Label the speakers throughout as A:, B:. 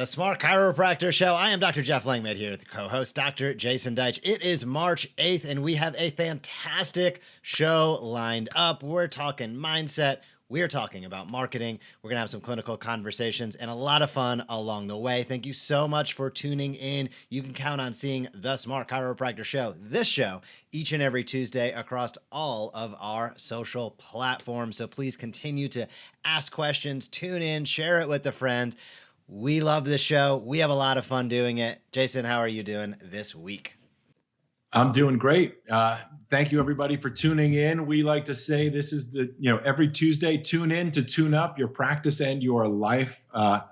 A: The Smart Chiropractor Show. I am Dr. Jeff Langmaid here with the co-host, Dr. Jason Deitch. It is March 8th, and we have a fantastic show lined up. We're talking mindset. We're talking about marketing. We're going to have some clinical conversations and a lot of fun along the way. Thank you so much for tuning in. You can count on seeing the Smart Chiropractor Show, this show, each and every Tuesday across all of our social platforms. So please continue to ask questions, tune in, share it with a friend. We love this show. We have a lot of fun doing it. Jason, how are you doing this week?
B: I'm doing great. Thank you, everybody, for tuning in. We like to say this is every Tuesday, tune in to tune up your practice and your life. That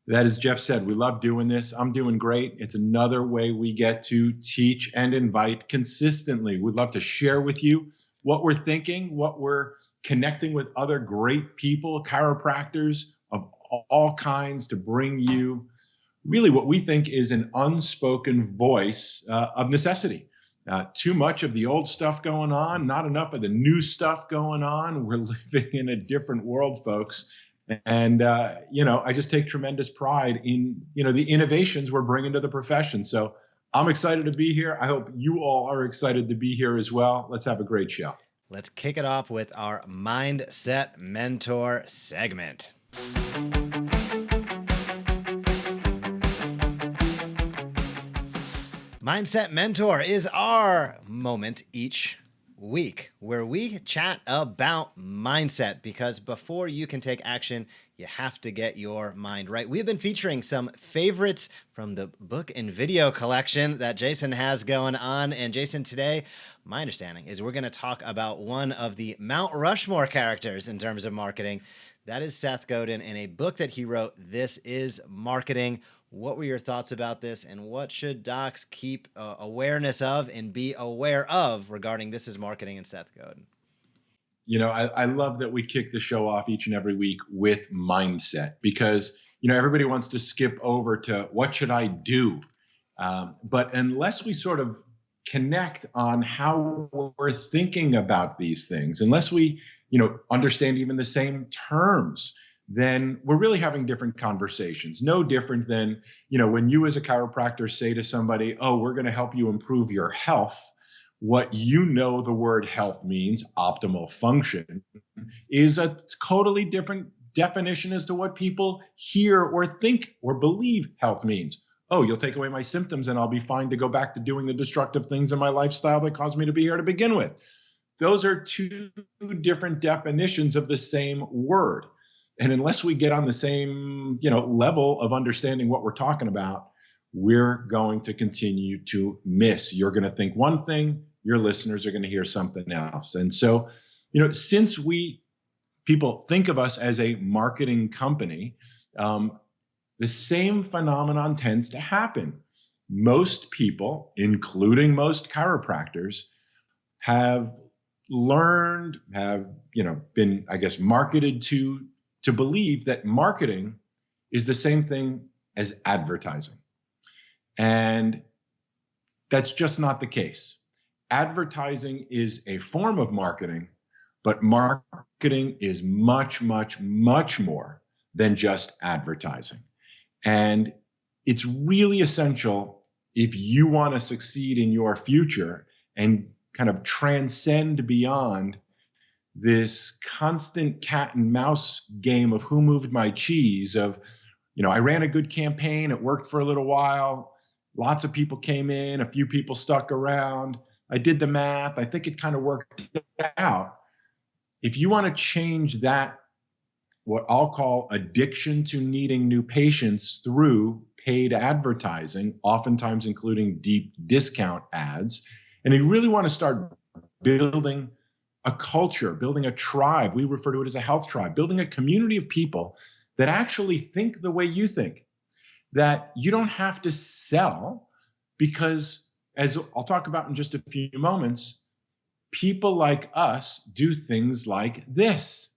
B: is, Jeff said, we love doing this. I'm doing great. It's another way we get to teach and invite consistently. We'd love to share with you what we're thinking, what we're connecting with other great people, chiropractors of all kinds, to bring you really what we think is an unspoken voice of necessity. Too much of the old stuff going on, not enough of the new stuff going on. We're living in a different world, folks. And, I just take tremendous pride in, the innovations we're bringing to the profession. So I'm excited to be here. I hope you all are excited to be here as well. Let's have a great show.
A: Let's kick it off with our Mindset Mentor segment. Mindset Mentor is our moment each week where we chat about mindset, because before you can take action, you have to get your mind right. We've been featuring some favorites from the book and video collection that Jason has going on. And Jason, today, my understanding is we're going to talk about one of the Mount Rushmore characters in terms of marketing. That is Seth Godin, in a book that he wrote, This is Marketing. What were your thoughts about this, and what should docs keep awareness of and be aware of regarding This is Marketing and Seth Godin?
B: I love that we kick the show off each and every week with mindset, because, everybody wants to skip over to what should I do? But unless we sort of connect on how we're thinking about these things, unless we, understand even the same terms, then we're really having different conversations. No different than, when you as a chiropractor say to somebody, oh, we're going to help you improve your health. What the word health means, optimal function, is a totally different definition as to what people hear or think or believe health means. Oh, you'll take away my symptoms and I'll be fine to go back to doing the destructive things in my lifestyle that caused me to be here to begin with. Those are two different definitions of the same word. And unless we get on the same, level of understanding what we're talking about, we're going to continue to miss. You're going to think one thing, your listeners are going to hear something else. And so, since people think of us as a marketing company, the same phenomenon tends to happen. Most people, including most chiropractors, have learned, been, marketed to believe that marketing is the same thing as advertising. And that's just not the case. Advertising is a form of marketing, but marketing is much, much, much more than just advertising. And it's really essential, if you want to succeed in your future and kind of transcend beyond this constant cat and mouse game of who moved my cheese, of, I ran a good campaign, it worked for a little while, lots of people came in, a few people stuck around, I did the math, I think it kind of worked out. If you want to change that, what I'll call addiction to needing new patients through paid advertising, oftentimes including deep discount ads, and you really want to start building a culture, building a tribe, we refer to it as a health tribe, building a community of people that actually think the way you think, that you don't have to sell, because, as I'll talk about in just a few moments, people like us do things like this.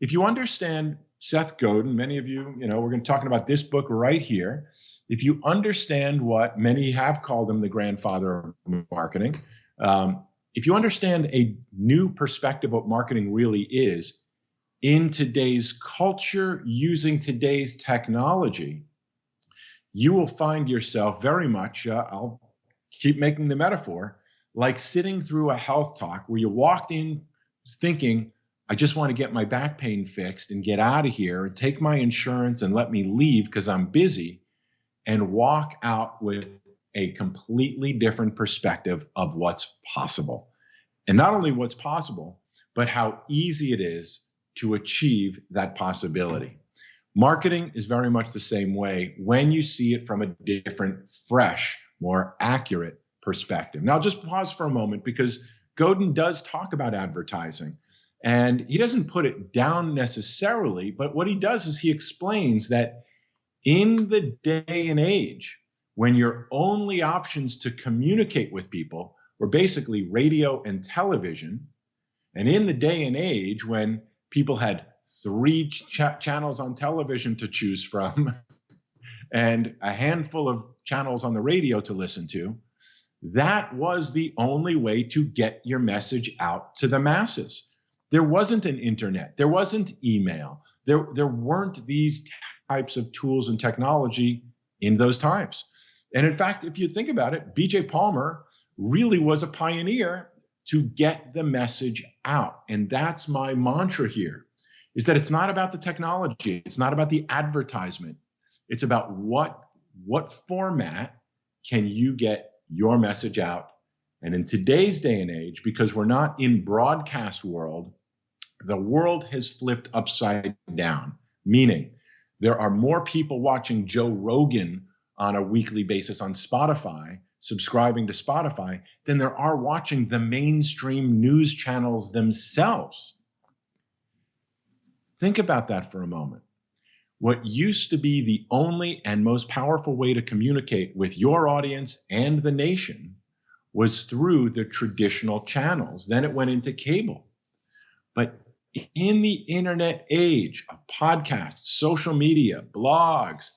B: If you understand Seth Godin, many of you, we're going to be talking about this book right here. If you understand what many have called him the grandfather of marketing, if you understand a new perspective of what marketing really is in today's culture, using today's technology, you will find yourself very much, I'll keep making the metaphor, like sitting through a health talk where you walked in thinking, I just want to get my back pain fixed and get out of here and take my insurance and let me leave because I'm busy, and walk out with a completely different perspective of what's possible. And not only what's possible, but how easy it is to achieve that possibility. Marketing is very much the same way when you see it from a different, fresh, more accurate perspective. Now, just pause for a moment, because Godin does talk about advertising, and he doesn't put it down necessarily, but what he does is he explains that in the day and age when your only options to communicate with people were basically radio and television, and in the day and age when people had 3 channels on television to choose from and a handful of channels on the radio to listen to, that was the only way to get your message out to the masses. There wasn't an internet. There wasn't email. There weren't these types of tools and technology in those times. And in fact, if you think about it, B.J. Palmer really was a pioneer to get the message out. And that's my mantra here, is that it's not about the technology. It's not about the advertisement. It's about what format can you get your message out. And in today's day and age, because we're not in broadcast world, the world has flipped upside down, meaning there are more people watching Joe Rogan on a weekly basis on Spotify, subscribing to Spotify, than there are watching the mainstream news channels themselves. Think about that for a moment. What used to be the only and most powerful way to communicate with your audience and the nation was through the traditional channels. Then it went into cable. But in the internet age of podcasts, social media, blogs,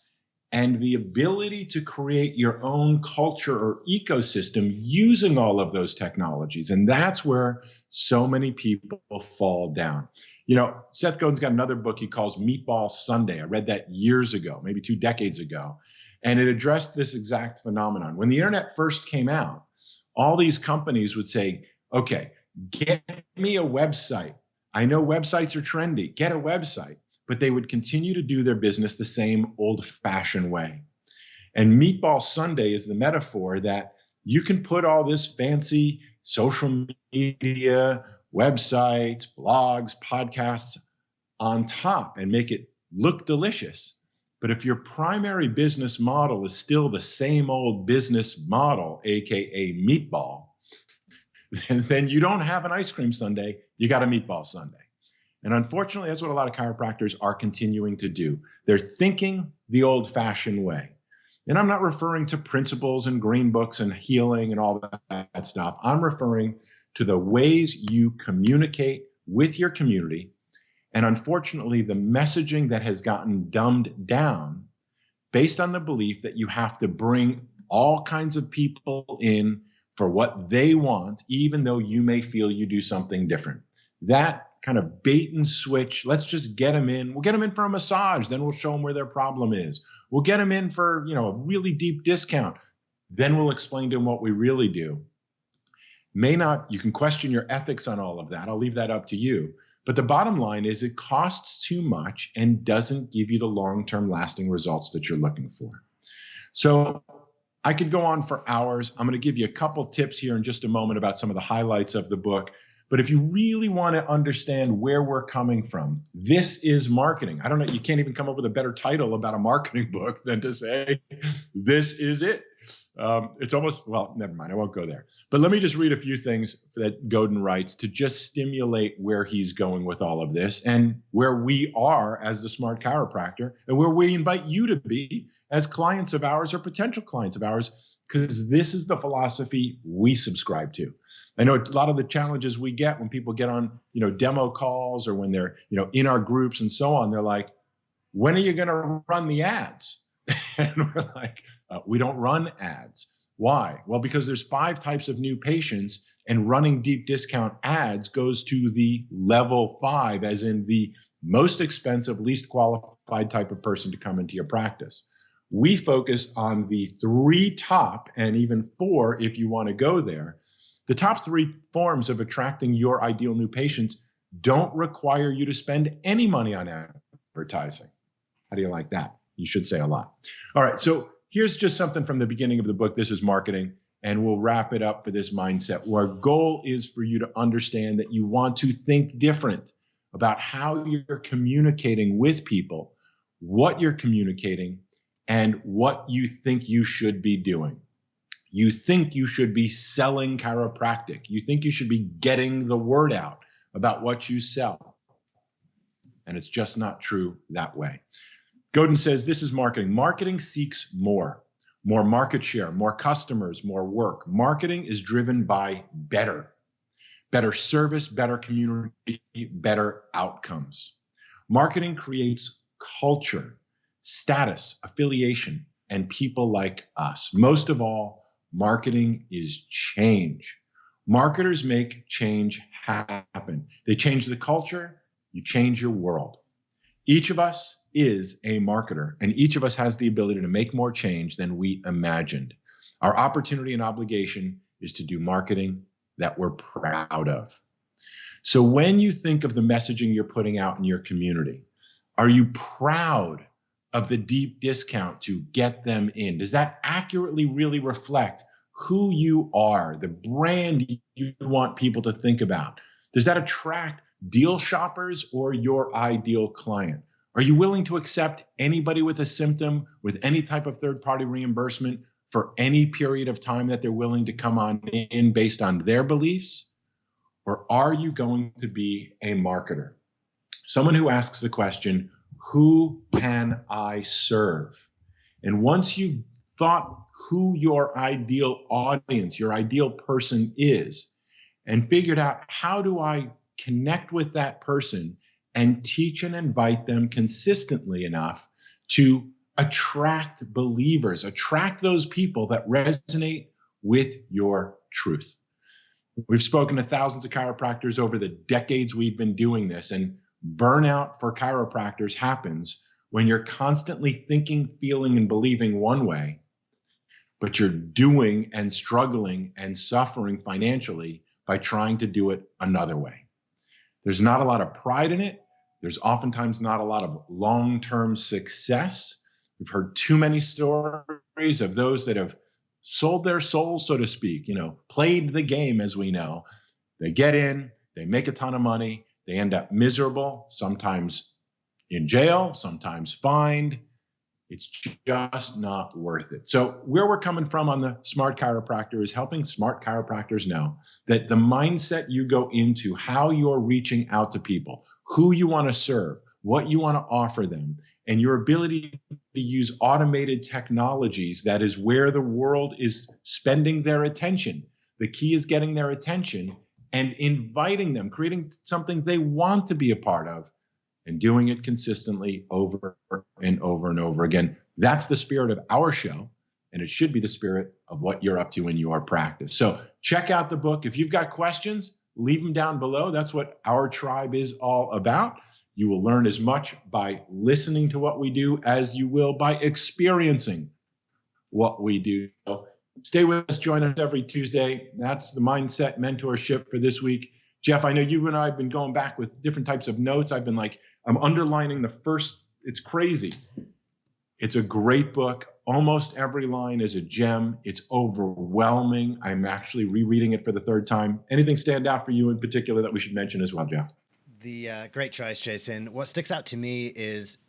B: and the ability to create your own culture or ecosystem using all of those technologies. And that's where so many people fall down. You know, Seth Godin's got another book he calls Meatball Sunday. I read that years ago, maybe 2 decades ago. And it addressed this exact phenomenon. When the internet first came out, all these companies would say, okay, get me a website. I know websites are trendy. Get a website. But they would continue to do their business the same old-fashioned way. And Meatball Sunday is the metaphor that you can put all this fancy social media, websites, blogs, podcasts on top and make it look delicious. But if your primary business model is still the same old business model, aka meatball, then you don't have an ice cream sundae, you got a meatball sundae. And unfortunately, that's what a lot of chiropractors are continuing to do. They're thinking the old-fashioned way. And I'm not referring to principles and green books and healing and all that stuff. I'm referring to the ways you communicate with your community. And unfortunately, the messaging that has gotten dumbed down based on the belief that you have to bring all kinds of people in for what they want, even though you may feel you do something different. That kind of bait and switch. Let's just get them in. We'll get them in for a massage. Then we'll show them where their problem is. We'll get them in for, a really deep discount. Then we'll explain to them what we really do. You can question your ethics on all of that. I'll leave that up to you. But the bottom line is it costs too much and doesn't give you the long-term lasting results that you're looking for. So I could go on for hours. I'm going to give you a couple tips here in just a moment about some of the highlights of the book. But if you really want to understand where we're coming from, this is marketing. I don't know, you can't even come up with a better title about a marketing book than to say, this is it. It's almost, well, never mind, I won't go there. But let me just read a few things that Godin writes to just stimulate where he's going with all of this and where we are as the Smart Chiropractor and where we invite you to be as clients of ours or potential clients of ours, because this is the philosophy we subscribe to. I know a lot of the challenges we get when people get on, demo calls or when they're, in our groups and so on, they're like, when are you going to run the ads? And we're like, we don't run ads. Why? Well, because there's 5 types of new patients and running deep discount ads goes to the level 5, as in the most expensive, least qualified type of person to come into your practice. We focus on the 3 top, and even 4 if you want to go there. The top 3 forms of attracting your ideal new patients don't require you to spend any money on advertising. How do you like that? You should say a lot. All right, so here's just something from the beginning of the book. This is marketing, and we'll wrap it up for this mindset. Our goal is for you to understand that you want to think different about how you're communicating with people, what you're communicating, and what you think you should be doing. You think you should be selling chiropractic. You think you should be getting the word out about what you sell. And it's just not true that way. Godin says this is marketing. Marketing seeks more market share, more customers, more work. Marketing is driven by better service, better community, better outcomes. Marketing creates culture, status, affiliation, and people like us. Most of all, marketing is change. Marketers make change happen. They change the culture, you change your world. Each of us is a marketer, and each of us has the ability to make more change than we imagined. Our opportunity and obligation is to do marketing that we're proud of. So when you think of the messaging you're putting out in your community, are you proud of the deep discount to get them in? Does that accurately really reflect who you are, the brand you want people to think about? Does that attract deal shoppers or your ideal client? Are you willing to accept anybody with a symptom with any type of third-party reimbursement for any period of time that they're willing to come on in based on their beliefs? Or are you going to be a marketer? Someone who asks the question, who can I serve? And once you've thought who your ideal audience, your ideal person is, and figured out how do I connect with that person and teach and invite them consistently enough to attract believers, attract those people that resonate with your truth. We've spoken to thousands of chiropractors over the decades we've been doing this, and burnout for chiropractors happens when you're constantly thinking, feeling, and believing one way, but you're doing and struggling and suffering financially by trying to do it another way. There's not a lot of pride in it. There's oftentimes not a lot of long-term success. We've heard too many stories of those that have sold their souls, so to speak, played the game, as we know. They get in, they make a ton of money, they end up miserable, sometimes in jail, sometimes fined. It's just not worth it. So where we're coming from on the Smart Chiropractor is helping smart chiropractors know that the mindset you go into, how you're reaching out to people, who you want to serve, what you want to offer them, and your ability to use automated technologies, that is where the world is spending their attention. The key is getting their attention and inviting them, creating something they want to be a part of, and doing it consistently over and over and over again. That's the spirit of our show, and it should be the spirit of what you're up to in your practice. So check out the book. If you've got questions, leave them down below. That's what our tribe is all about. You will learn as much by listening to what we do as you will by experiencing what we do. So stay with us. Join us every Tuesday. That's the Mindset Mentorship for this week. Jeff, I know you and I have been going back with different types of notes. I'm underlining the first. It's crazy. It's a great book. Almost every line is a gem. It's overwhelming. I'm actually rereading it for the 3rd time. Anything stand out for you in particular that we should mention as well, Jeff?
A: The great choice, Jason. What sticks out to me is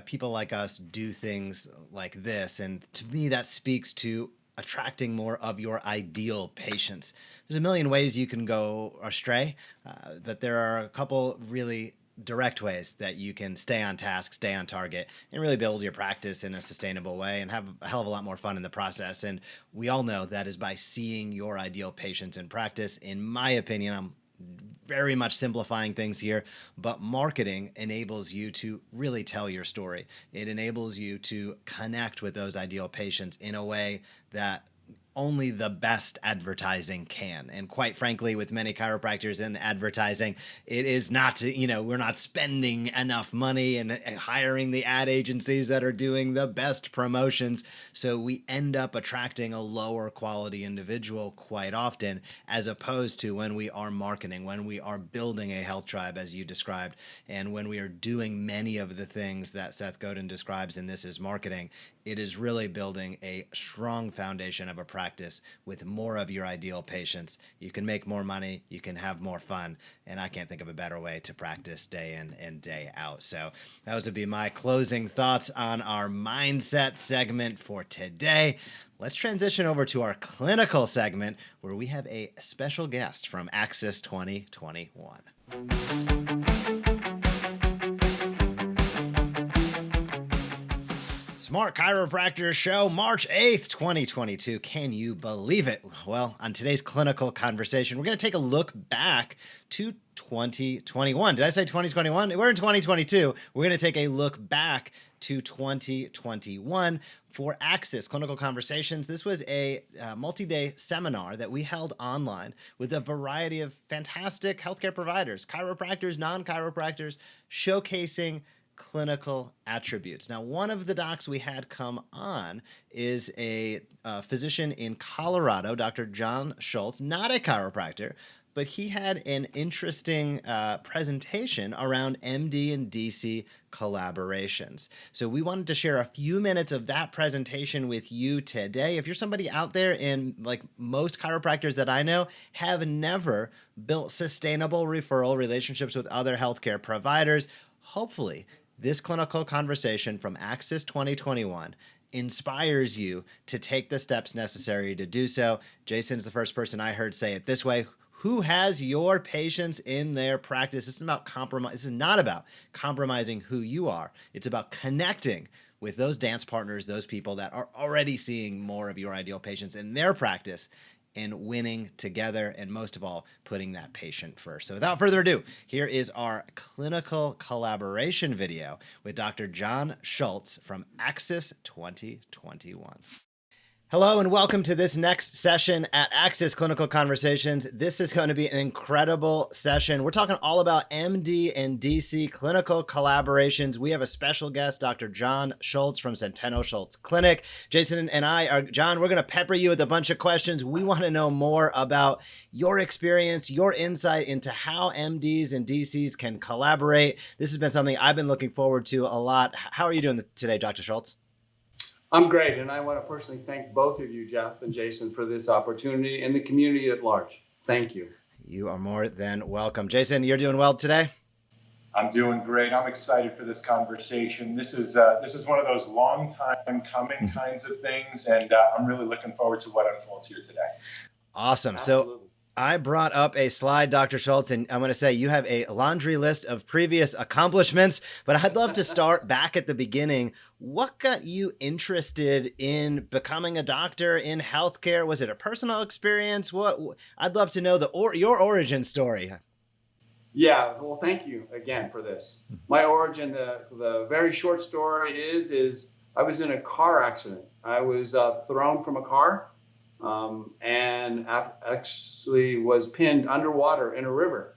A: people like us do things like this. And to me, that speaks to attracting more of your ideal patients. There's a million ways you can go astray, but there are a couple really direct ways that you can stay on task, stay on target, and really build your practice in a sustainable way and have a hell of a lot more fun in the process. And we all know that is by seeing your ideal patients in practice. In my opinion, I'm very much simplifying things here, but marketing enables you to really tell your story. It enables you to connect with those ideal patients in a way that only the best advertising can. And quite frankly, with many chiropractors in advertising, it is not, we're not spending enough money and hiring the ad agencies that are doing the best promotions. So we end up attracting a lower quality individual quite often, as opposed to when we are marketing, when we are building a health tribe, as you described, and when we are doing many of the things that Seth Godin describes in This Is Marketing. It is really building a strong foundation of a practice with more of your ideal patients. You can make more money, you can have more fun, and I can't think of a better way to practice day in and day out. So those would be my closing thoughts on our mindset segment for today. Let's transition over to our clinical segment where we have a special guest from Axis 2021. Smart Chiropractor Show, March 8th, 2022. Can you believe it? Well, on today's clinical conversation, we're going to take a look back to 2021. Did I say 2021? We're in 2022. We're going to take a look back to 2021 for Axis Clinical Conversations. This was a multi-day seminar that we held online with a variety of fantastic healthcare providers, chiropractors, non-chiropractors, showcasing clinical attributes. Now, one of the docs we had come on is a physician in Colorado, Dr. John Schultz, not a chiropractor, but he had an interesting presentation around MD and DC collaborations. So we wanted to share a few minutes of that presentation with you today. If you're somebody out there, and like most chiropractors that I know, have never built sustainable referral relationships with other healthcare providers, hopefully this clinical conversation from Axis 2021 inspires you to take the steps necessary to do so. Jason's the first person I heard say it this way: who has your patients in their practice? This is about compromise. This is not about compromising who you are. It's about connecting with those dance partners, those people that are already seeing more of your ideal patients in their practice, and winning together, and most of all, putting that patient first. So without further ado, here is our clinical collaboration video with Dr. John Schultz from Axis 2021. Hello and welcome to this next session at Axis Clinical Conversations. This is going to be an incredible session. We're talking all about MD and DC clinical collaborations. We have a special guest, Dr. John Schultz from Centeno Schultz Clinic. Jason and I are, John, we're going to pepper you with a bunch of questions. We want to know more about your experience, your insight into how MDs and DCs can collaborate. This has been something I've been looking forward to a lot. How are you doing today, Dr. Schultz?
C: I'm great, and I want to personally thank both of you, Jeff and Jason, for this opportunity and the community at large. Thank you.
A: You are more than welcome. Jason, you're doing well today?
B: I'm doing great. I'm excited for this conversation. This is one of those long time coming kinds of things, and I'm really looking forward to what unfolds here today.
A: Awesome.
C: Absolutely.
A: So I brought up a slide, Dr. Schultz, and I'm going to say you have a laundry list of previous accomplishments, but I'd love to start back at the beginning. What got you interested in becoming a doctor in healthcare? Was it a personal experience? I'd love to know your origin story.
C: Yeah, well, thank you again for this. My origin, the very short story is I was in a car accident. I was thrown from a car. And actually was pinned underwater in a river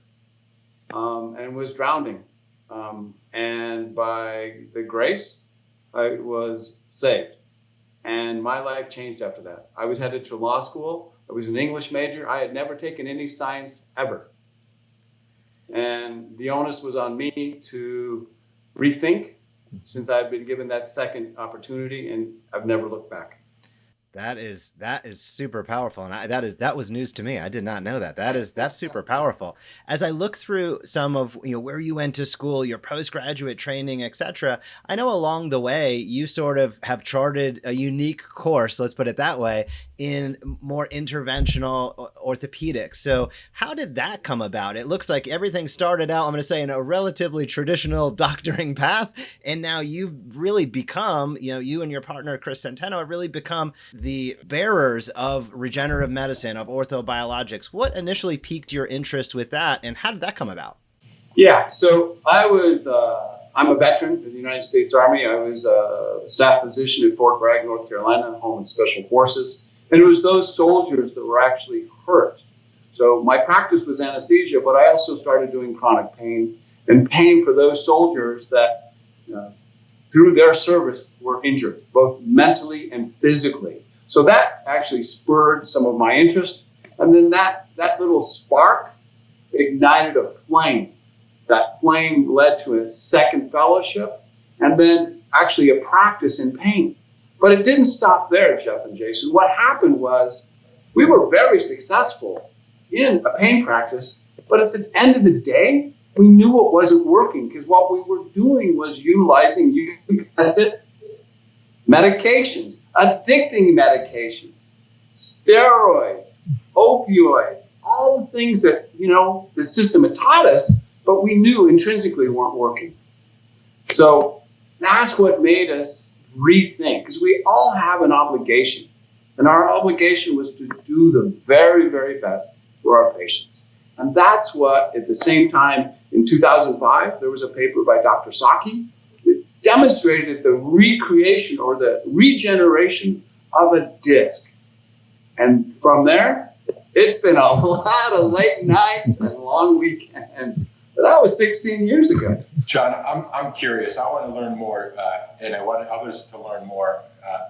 C: and was drowning. And by the grace, I was saved. And my life changed after that. I was headed to law school. I was an English major. I had never taken any science ever. And the onus was on me to rethink, since I've been given that second opportunity, and I've never looked back.
A: That is super powerful, and that was news to me. I did not know that. That's super powerful. As I look through some of where you went to school, your postgraduate training, etc., I know along the way you sort of have charted a unique course, let's put it that way, in more interventional orthopedics. So how did that come about? It looks like everything started out, I'm going to say, in a relatively traditional doctoring path, and now you've really become, you and your partner Chris Centeno have really become the bearers of regenerative medicine, of orthobiologics. What initially piqued your interest with that, and how did that come about?
C: Yeah, so I'm a veteran of the United States Army. I was a staff physician at Fort Bragg, North Carolina, Home and Special Forces. And it was those soldiers that were actually hurt. So my practice was anesthesia, but I also started doing chronic pain and pain for those soldiers that through their service were injured, both mentally and physically. So that actually spurred some of my interest. And then that little spark ignited a flame. That flame led to a second fellowship and then actually a practice in pain. But it didn't stop there, Jeff and Jason. What happened was we were very successful in a pain practice, but at the end of the day, we knew it wasn't working because what we were doing was utilizing, you guessed it, medications, addicting medications, steroids, opioids, all the things that, the system had taught us, but we knew intrinsically weren't working. So that's what made us rethink, because we all have an obligation. And our obligation was to do the very, very best for our patients. And that's what, at the same time, in 2005, there was a paper by Dr. Saki that demonstrated the recreation or the regeneration of a disc. And from there, it's been a lot of late nights and long weekends. But that was 16 years ago.
B: John, I'm curious. I want to learn more, and I want others to learn more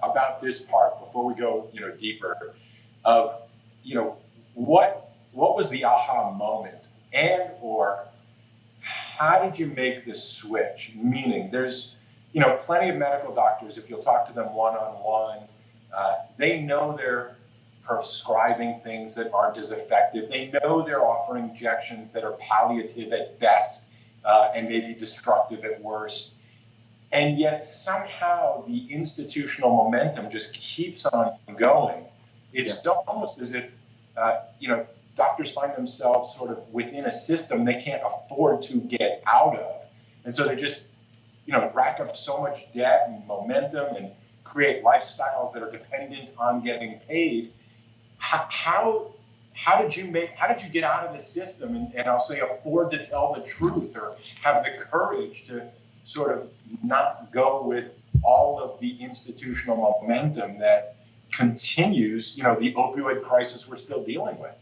B: about this part before we go, deeper. Of, what was the aha moment, and or how did you make this switch? Meaning, there's, plenty of medical doctors. If you'll talk to them one-on-one, they know they're prescribing things that aren't as effective. They know they're offering injections that are palliative at best and maybe destructive at worst. And yet somehow the institutional momentum just keeps on going. It's almost as if, doctors find themselves sort of within a system they can't afford to get out of. And so they just, rack up so much debt and momentum and create lifestyles that are dependent on getting paid. How did you get out of the system and I'll say afford to tell the truth or have the courage to sort of not go with all of the institutional momentum that continues, the opioid crisis we're still dealing with?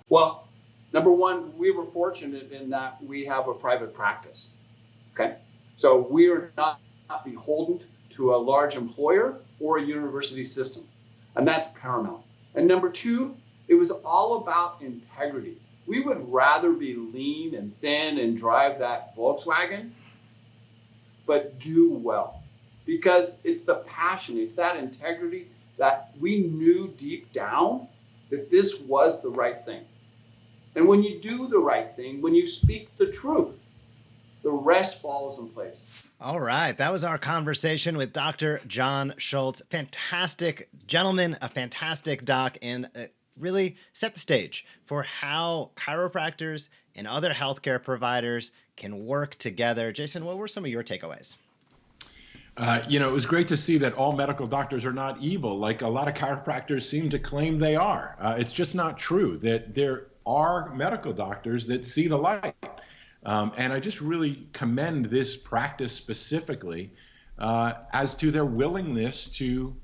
C: Well, number one, we were fortunate in that we have a private practice. Okay. So we are not beholden to a large employer or a university system. And that's paramount. And number two, it was all about integrity. We would rather be lean and thin and drive that Volkswagen, but do well. Because it's the passion, it's that integrity that we knew deep down that this was the right thing. And when you do the right thing, when you speak the truth, the rest falls in place.
A: All right. That was our conversation with Dr. John Schultz. Fantastic gentleman, a fantastic doc, and really set the stage for how chiropractors and other healthcare providers can work together. Jason, what were some of your takeaways?
B: It was great to see that all medical doctors are not evil, like a lot of chiropractors seem to claim they are. It's just not true that there are medical doctors that see the light. And I just really commend this practice specifically as to their willingness to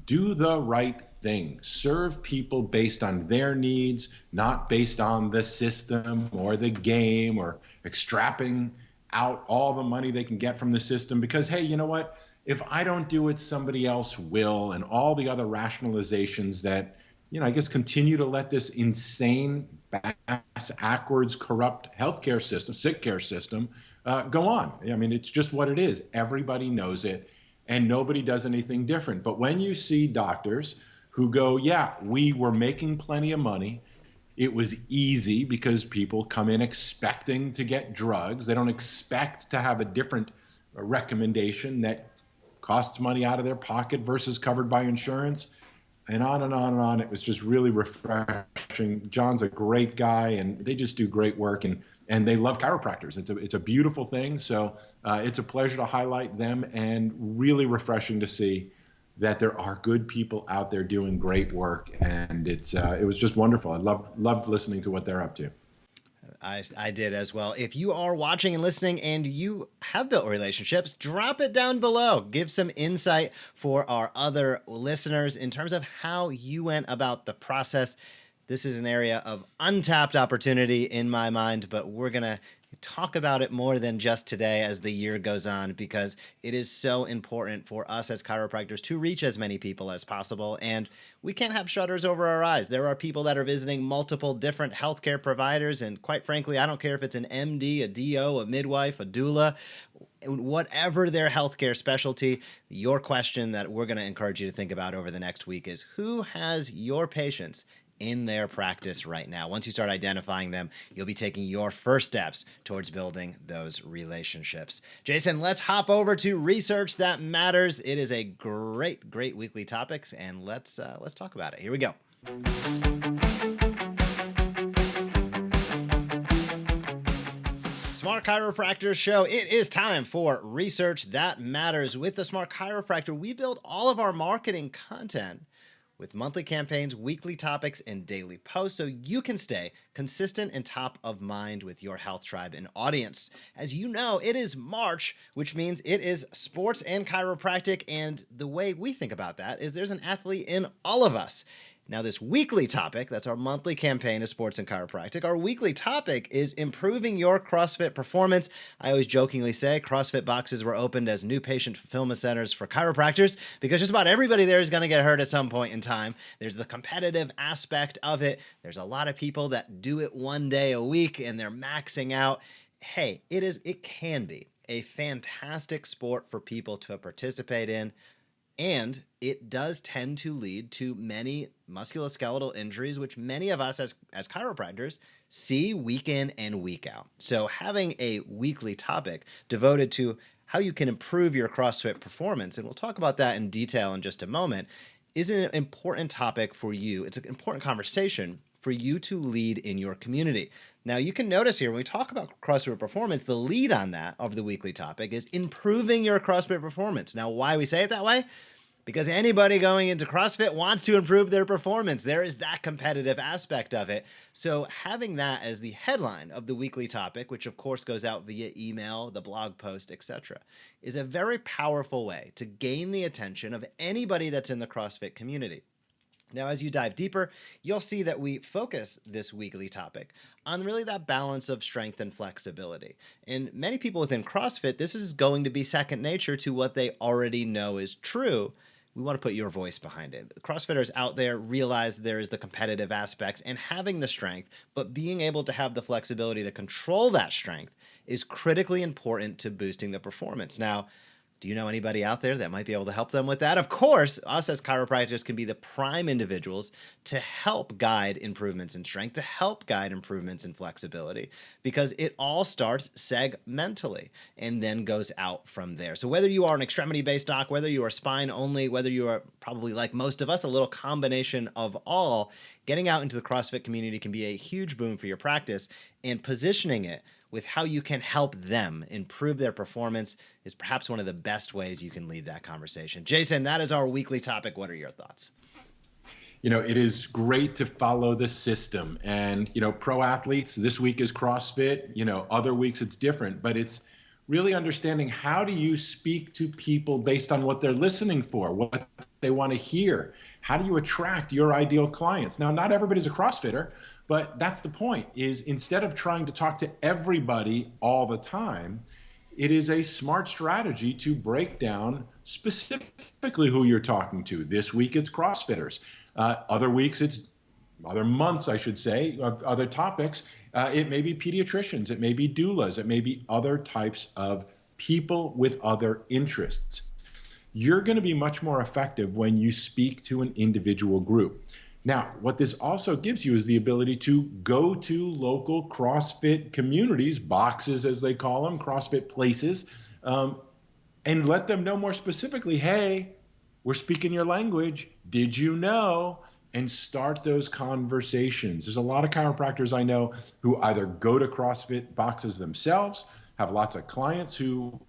B: do the right thing, serve people based on their needs, not based on the system or the game or extracting out all the money they can get from the system because, hey, you know what? If I don't do it, somebody else will, and all the other rationalizations that, I guess continue to let this insane, backwards, corrupt healthcare system, sick care system go on. I mean, it's just what it is. Everybody knows it, and nobody does anything different. But when you see doctors who go, yeah, we were making plenty of money, it was easy because people come in expecting to get drugs. They don't expect to have a different recommendation that costs money out of their pocket versus covered by insurance, and on and on and on. It was just really refreshing. John's a great guy, and they just do great work, and they love chiropractors. It's a beautiful thing. So it's a pleasure to highlight them, and really refreshing to see that there are good people out there doing great work, and it was just wonderful. I loved listening to what they're up to.
A: I did as well. If you are watching and listening and you have built relationships, drop it down below. Give some insight for our other listeners in terms of how you went about the process. This is an area of untapped opportunity in my mind, but we're going to talk about it more than just today as the year goes on, because it is so important for us as chiropractors to reach as many people as possible. And we can't have shutters over our eyes. There are people that are visiting multiple different healthcare providers. And quite frankly, I don't care if it's an MD, a DO, a midwife, a doula, whatever their healthcare specialty. Your question that we're going to encourage you to think about over the next week is, who has your patients in their practice right now? Once you start identifying them, you'll be taking your first steps towards building those relationships. Jason, let's hop over to Research That Matters. It is a great weekly topics, and let's talk about it. Here we go. Smart Chiropractor Show. It is time for Research That Matters. With the Smart Chiropractor, we build all of our marketing content with monthly campaigns, weekly topics, and daily posts, so you can stay consistent and top of mind with your health tribe and audience. As you know, it is March, which means it is sports and chiropractic, and the way we think about that is there's an athlete in all of us. Now, this weekly topic, that's our monthly campaign of sports and chiropractic. Our weekly topic is improving your CrossFit performance. I always jokingly say CrossFit boxes were opened as new patient fulfillment centers for chiropractors, because just about everybody there is going to get hurt at some point in time. There's the competitive aspect of it. There's a lot of people that do it one day a week and they're maxing out. Hey, it can be a fantastic sport for people to participate in. And it does tend to lead to many musculoskeletal injuries, which many of us as chiropractors see week in and week out. So having a weekly topic devoted to how you can improve your CrossFit performance, and we'll talk about that in detail in just a moment, is an important topic for you. It's an important conversation for you to lead in your community. Now, you can notice here when we talk about CrossFit performance, the lead on that of the weekly topic is improving your CrossFit performance. Now, why we say it that way? Because anybody going into CrossFit wants to improve their performance. There is that competitive aspect of it. So having that as the headline of the weekly topic, which of course goes out via email, the blog post, etc., is a very powerful way to gain the attention of anybody that's in the CrossFit community. Now, as you dive deeper, you'll see that we focus this weekly topic on really that balance of strength and flexibility. And many people within CrossFit, this is going to be second nature to what they already know is true. We want to put your voice behind it. CrossFitters out there realize there is the competitive aspects and having the strength, but being able to have the flexibility to control that strength is critically important to boosting the performance. Now, do you know anybody out there that might be able to help them with that? Of course, us as chiropractors can be the prime individuals to help guide improvements in strength, to help guide improvements in flexibility, because it all starts segmentally and then goes out from there. So whether you are an extremity-based doc, whether you are spine only, whether you are probably like most of us, a little combination of all, getting out into the CrossFit community can be a huge boon for your practice, and positioning it with how you can help them improve their performance is perhaps one of the best ways you can lead that conversation. Jason, that is our weekly topic. What are your thoughts?
B: You know, it is great to follow the system. And, you know, pro athletes, this week is CrossFit, you know, other weeks it's different, but it's really understanding how do you speak to people based on what they're listening for, what they want to hear. How do you attract your ideal clients? Now, not everybody's a CrossFitter, but that's the point, is instead of trying to talk to everybody all the time, it is a smart strategy to break down specifically who you're talking to. This week it's CrossFitters. Other weeks it's other months, I should say, of other topics. It may be pediatricians, it may be doulas, it may be other types of people with other interests. You're going to be much more effective when you speak to an individual group. Now, what this also gives you is the ability to go to local CrossFit communities, boxes as they call them, CrossFit places, and let them know more specifically, hey, we're speaking your language. Did you know? And start those conversations. There's a lot of chiropractors I know who either go to CrossFit boxes themselves, have lots of clients who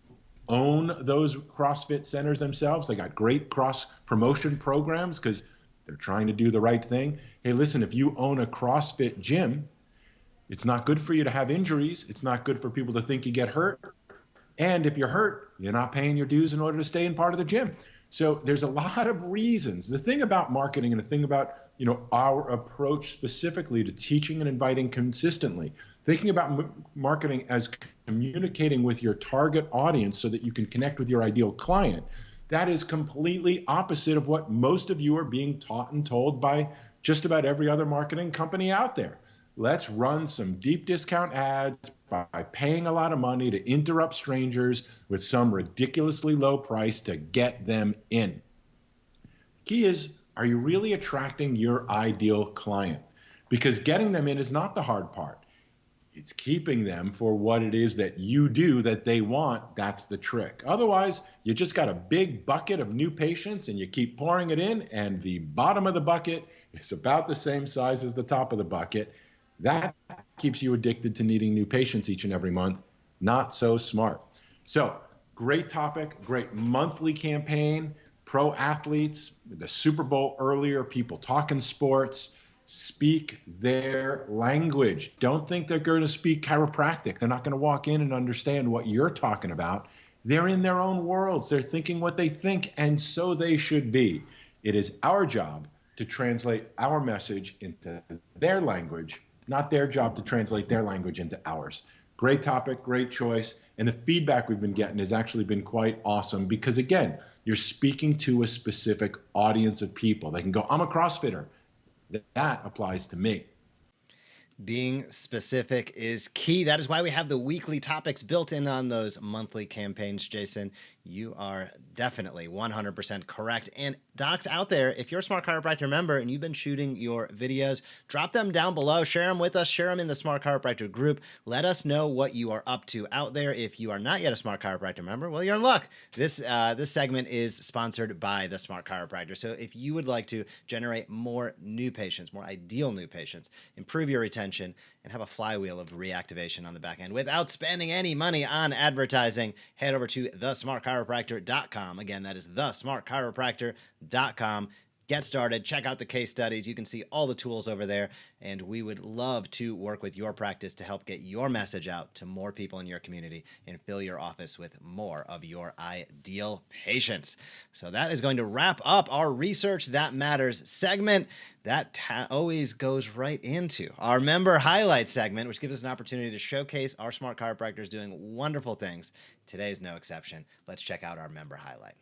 B: own those CrossFit centers themselves. They got great cross promotion programs because they're trying to do the right thing. Hey, listen, if you own a CrossFit gym, It's not good for you to have injuries. It's not good for people to think you get hurt. And if you're hurt, you're not paying your dues in order to stay in part of the gym. So there's a lot of reasons. The thing about marketing and the thing about, our approach specifically to teaching and inviting consistently, thinking about marketing as communicating with your target audience so that you can connect with your ideal client, that is completely opposite of what most of you are being taught and told by just about every other marketing company out there. Let's run some deep discount ads by paying a lot of money to interrupt strangers with some ridiculously low price to get them in. Key is, are you really attracting your ideal client? Because getting them in is not the hard part. It's keeping them for what it is that you do that they want. That's the trick. Otherwise, you just got a big bucket of new patients and you keep pouring it in, and the bottom of the bucket is about the same size as the top of the bucket. That keeps you addicted to needing new patients each and every month. Not so smart. So, great topic, great monthly campaign. Pro athletes, the Super Bowl earlier, people talking sports. Speak their language. Don't think they're going to speak chiropractic. They're not going to walk in and understand what you're talking about. They're in their own worlds. They're thinking what they think, and so they should be. It is our job to translate our message into their language, not their job to translate their language into ours. Great topic, great choice. And the feedback we've been getting has actually been quite awesome because, again, you're speaking to a specific audience of people. They can go, I'm a CrossFitter. That applies to me.
A: Being specific is key. That is why we have the weekly topics built in on those monthly campaigns, Jason. You are definitely 100% correct. And docs out there, if you're a Smart Chiropractor member and you've been shooting your videos, drop them down below, share them with us, share them in the Smart Chiropractor group. Let us know what you are up to out there. If you are not yet a Smart Chiropractor member, well, you're in luck. This segment is sponsored by the Smart Chiropractor. So if you would like to generate more new patients, more ideal new patients, improve your retention, and have a flywheel of reactivation on the back end without spending any money on advertising, head over to thesmartchiropractor.com. Again, that is thesmartchiropractor.com. Get started, check out the case studies. You can see all the tools over there, and we would love to work with your practice to help get your message out to more people in your community and fill your office with more of your ideal patients. So that is going to wrap up our Research That Matters segment. That always goes right into our member highlight segment, which gives us an opportunity to showcase our smart chiropractors doing wonderful things. Today's no exception. Let's check out our member highlight.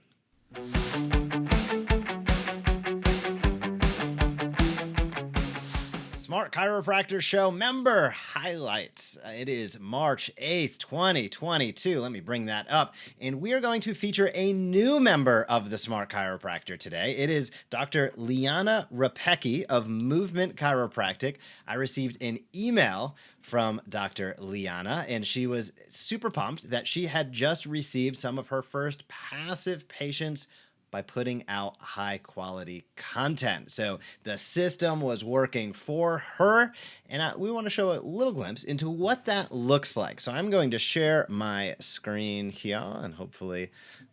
A: Smart Chiropractor Show member highlights. It is March 8th, 2022. Let me bring that up. And we are going to feature a new member of the Smart Chiropractor today. It is Dr. Lianna Repecki of Movement Chiropractic. I received an email from Dr. Lianna, and she was super pumped that she had just received some of her first passive patients by putting out high quality content. So the system was working for her, and we want to show a little glimpse into what that looks like. So I'm going to share my screen here, and hopefully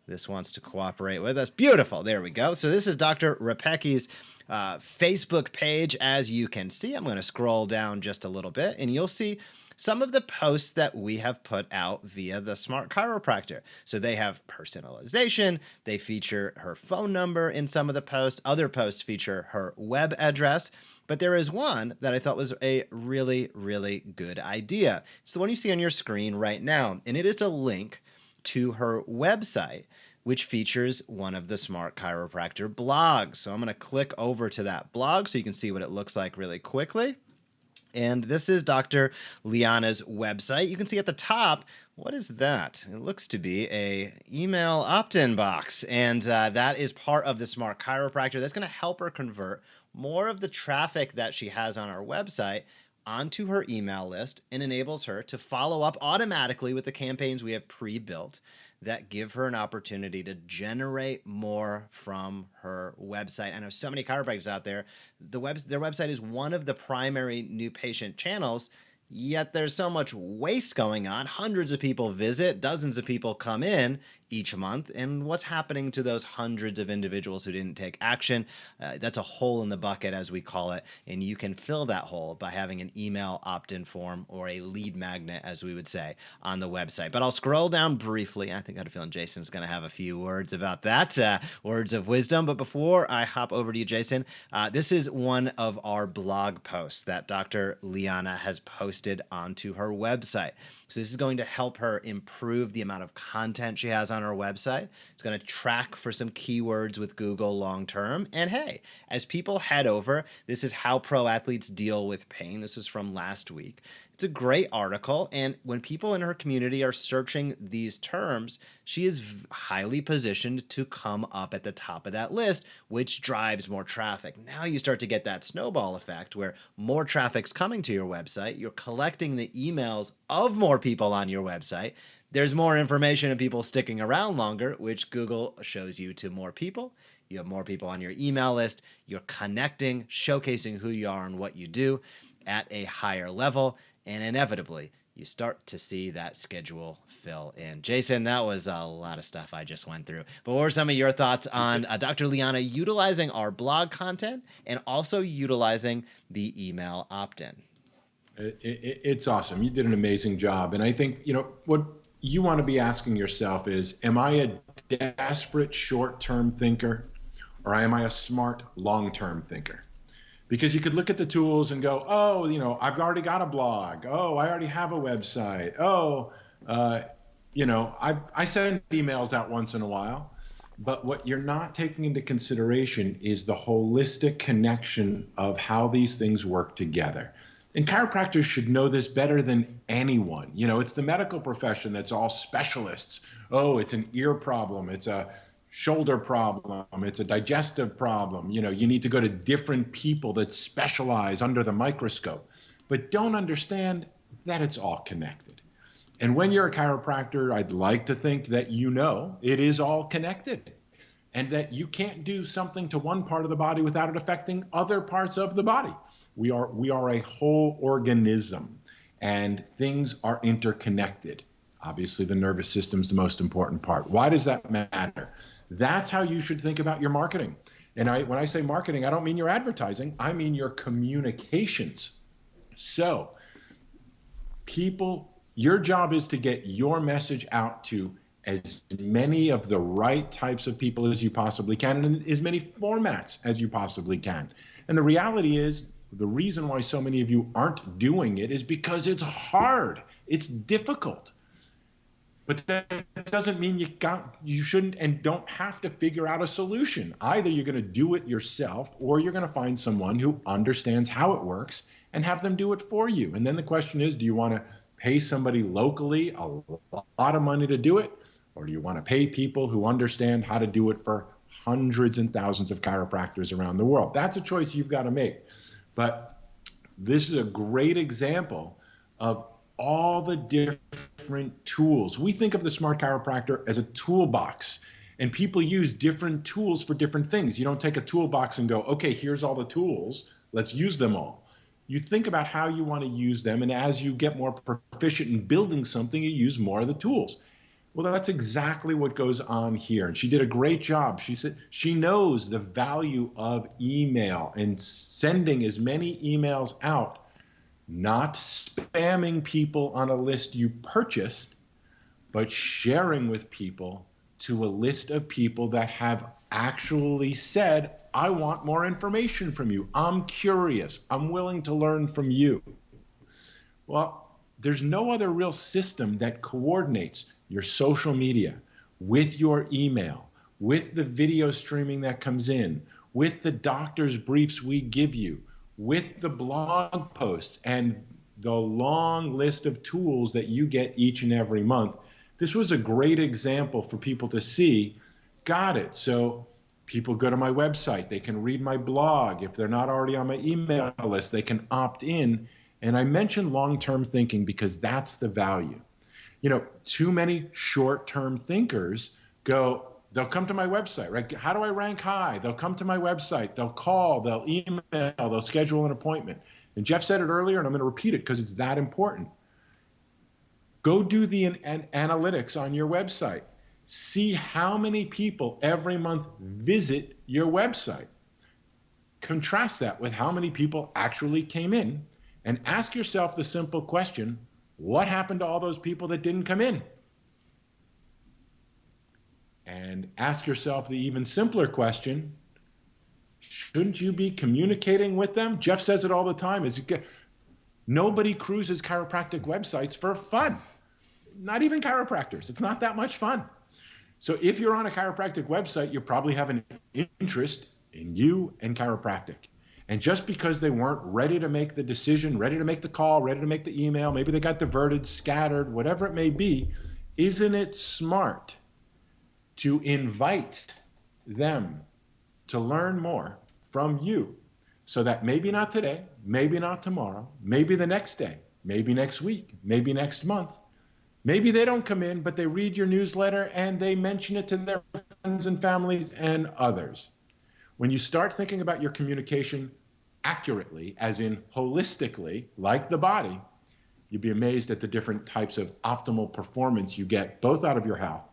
A: this wants to cooperate with us. Beautiful, there we go. So this is Dr. Repecki's Facebook page. As you can see, I'm going to scroll down just a little bit, and you'll see some of the posts that we have put out via the Smart Chiropractor. So they have personalization, they feature her phone number in some of the posts, other posts feature her web address, but there is one that I thought was a really, really good idea. It's the one you see on your screen right now, and it is a link to her website, which features one of the Smart Chiropractor blogs. So I'm going to click over to that blog so you can see what it looks like really quickly. And this is Dr. Lianna's website. You can see at the top, what is that? It looks to be a email opt-in box. And that is part of the Smart Chiropractor. That's going to help her convert more of the traffic that she has on our website onto her email list and enables her to follow up automatically with the campaigns we have pre-built that give her an opportunity to generate more from her website. I know so many chiropractors out there, their website is one of the primary new patient channels, yet there's so much waste going on. Hundreds of people visit, dozens of people come in, each month, and what's happening to those hundreds of individuals who didn't take action. That's a hole in the bucket, as we call it, and you can fill that hole by having an email opt-in form or a lead magnet, as we would say, on the website. But I'll scroll down briefly. I think I had a feeling Jason's going to have a few words about that, words of wisdom. But before I hop over to you, Jason, this is one of our blog posts that Dr. Lianna has posted onto her website. So this is going to help her improve the amount of content she has on her website. It's going to track for some keywords with Google long term. And hey, as people head over, this is how pro athletes deal with pain. This is from last week. It's a great article, and when people in her community are searching these terms, she is highly positioned to come up at the top of that list, which drives more traffic. Now you start to get that snowball effect where more traffic's coming to your website, you're collecting the emails of more people on your website, there's more information and people sticking around longer, which Google shows you to more people. You have more people on your email list, you're connecting, showcasing who you are and what you do at a higher level, and inevitably, you start to see that schedule fill in. Jason, that was a lot of stuff I just went through. But what were some of your thoughts on Dr. Lianna utilizing our blog content and also utilizing the email opt-in?
B: It's awesome. You did an amazing job. And I think, what you want to be asking yourself is, am I a desperate short-term thinker, or am I a smart long-term thinker? Because you could look at the tools and go, oh, I've already got a blog. Oh, I already have a website. Oh, I send emails out once in a while. But what you're not taking into consideration is the holistic connection of how these things work together. And chiropractors should know this better than anyone. It's the medical profession that's all specialists. Oh, it's an ear problem. It's a shoulder problem, it's a digestive problem. You need to go to different people that specialize under the microscope, but don't understand that it's all connected. And when you're a chiropractor, I'd like to think that it is all connected and that you can't do something to one part of the body without it affecting other parts of the body. We are a whole organism and things are interconnected. Obviously, the nervous system is the most important part. Why does that matter? That's how you should think about your marketing. And when I say marketing, I don't mean your advertising. I mean your communications. So your job is to get your message out to as many of the right types of people as you possibly can, and in as many formats as you possibly can. And the reality is, the reason why so many of you aren't doing it is because it's hard. It's difficult. But that doesn't mean you shouldn't and don't have to figure out a solution. Either you're going to do it yourself, or you're going to find someone who understands how it works and have them do it for you. And then the question is, do you want to pay somebody locally a lot of money to do it? Or do you want to pay people who understand how to do it for hundreds and thousands of chiropractors around the world? That's a choice you've got to make. But this is a great example of all the different tools. We think of the Smart Chiropractor as a toolbox, and people use different tools for different things. You don't take a toolbox and go, okay, here's all the tools, let's use them all. You think about how you want to use them, and as you get more proficient in building something, you use more of the tools. Well, that's exactly what goes on here. And she did a great job. She said she knows the value of email and sending as many emails out, not spamming people on a list you purchased, but sharing with people to a list of people that have actually said, I want more information from you. I'm curious. I'm willing to learn from you. Well, there's no other real system that coordinates your social media with your email, with the video streaming that comes in, with the doctor's briefs we give you, with the blog posts and the long list of tools that you get each and every month. This was a great example for people to see. Got it. So people go to my website. They can read my blog. If they're not already on my email list, they can opt in. And I mentioned long-term thinking because that's the value. Too many short-term thinkers they'll come to my website, right? How do I rank high? They'll come to my website, they'll call, they'll email, they'll schedule an appointment. And Jeff said it earlier, and I'm going to repeat it because it's that important. Go do the analytics on your website. See how many people every month visit your website. Contrast that with how many people actually came in, and ask yourself the simple question, what happened to all those people that didn't come in? And ask yourself the even simpler question, shouldn't you be communicating with them? Jeff says it all the time, nobody cruises chiropractic websites for fun. Not even chiropractors. It's not that much fun. So if you're on a chiropractic website, you probably have an interest in you and chiropractic. And just because they weren't ready to make the decision, ready to make the call, ready to make the email, maybe they got diverted, scattered, whatever it may be, isn't it smart to invite them to learn more from you, so that maybe not today, maybe not tomorrow, maybe the next day, maybe next week, maybe next month, maybe they don't come in, but they read your newsletter and they mention it to their friends and families and others. When you start thinking about your communication accurately, as in holistically, like the body, you'd be amazed at the different types of optimal performance you get, both out of your health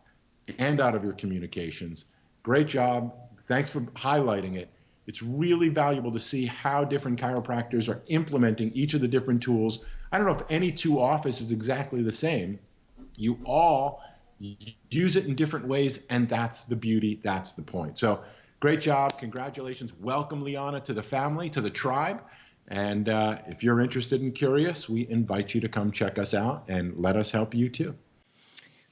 B: and out of your communications. Great job. Thanks for highlighting it. It's really valuable to see how different chiropractors are implementing each of the different tools. I don't know if any two office is exactly the same. You all use it in different ways, and that's the beauty, that's the point. So great job, congratulations. Welcome, Lianna, to the family, to the tribe. And if you're interested and curious, we invite you to come check us out and let us help you too.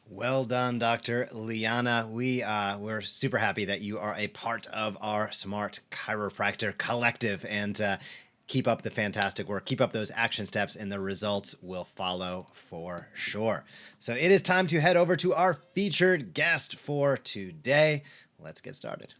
A: Well done, Dr. Lianna. We're super happy that you are a part of our Smart Chiropractor collective, and keep up the fantastic work. Keep up those action steps, and the results will follow for sure. So it is time to head over to our featured guest for today. Let's get started.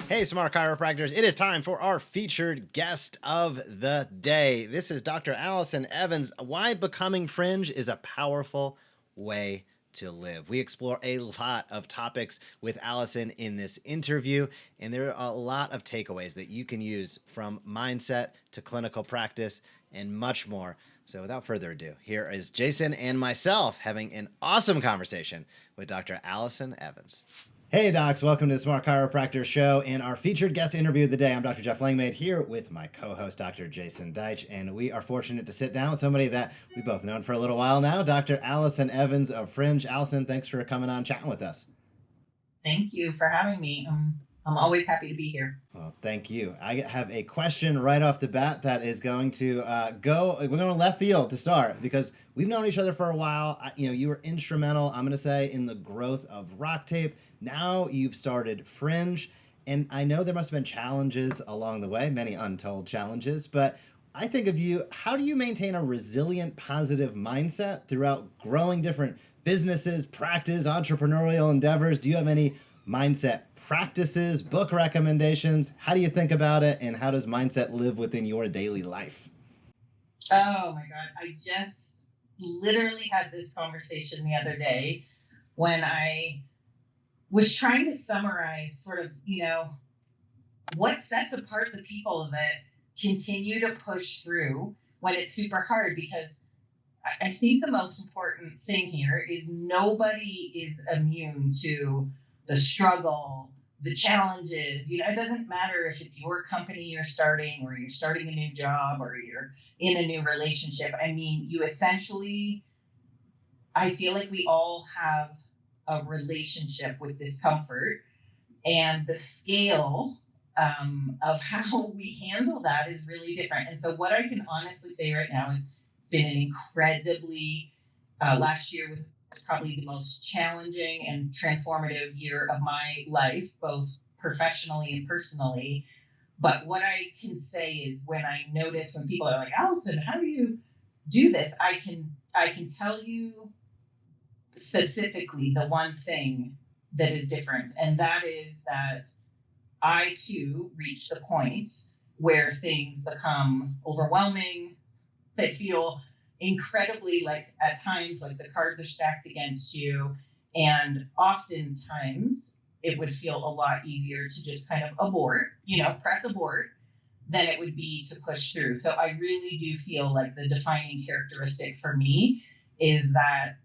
A: Hey, Smart Chiropractors, it is time for our featured guest of the day. This is Dr. Alyson Evans. Why becoming Fringe is a powerful way to live. We explore a lot of topics with Alyson in this interview, and there are a lot of takeaways that you can use from mindset to clinical practice and much more. So without further ado, here is Jason and myself having an awesome conversation with Dr. Alyson Evans. Hey docs, welcome to the Smart Chiropractor Show and our featured guest interview of the day. I'm Dr. Jeff Langmaid here with my co-host, Dr. Jason Deitch, and we are fortunate to sit down with somebody that we've both known for a little while now, Dr. Alyson Evans of Fringe. Alyson, thanks for coming on chatting with us.
D: Thank you for having me. I'm always happy to be here.
A: Well, thank you. I have a question right off the bat that is going to we're going left field to start, because we've known each other for a while. You were instrumental, I'm going to say, in the growth of Rock Tape. Now you've started Fringe, and I know there must have been challenges along the way, many untold challenges, but I think of you, how do you maintain a resilient, positive mindset throughout growing different businesses, practice, entrepreneurial endeavors? Do you have any mindset practices, book recommendations? How do you think about it, and how does mindset live within your daily life?
D: Oh my God. I just literally had this conversation the other day when I was trying to summarize sort of, what sets apart the people that continue to push through when it's super hard, because I think the most important thing here is nobody is immune to the struggle, the challenges. It doesn't matter if it's your company you're starting, or you're starting a new job, or you're in a new relationship. I mean, you essentially, I feel like we all have a relationship with discomfort, and the scale of how we handle that is really different. And so what I can honestly say right now is it's been an incredibly, last year was probably the most challenging and transformative year of my life, both professionally and personally. But what I can say is, when I notice when people are like, Alyson, how do you do this? I can tell you specifically the one thing that is different, and that is that I too reach the point where things become overwhelming. They feel incredibly, like, at times, like the cards are stacked against you, and oftentimes it would feel a lot easier to just kind of abort, press abort, then it would be to push through. So I really do feel like the defining characteristic for me is that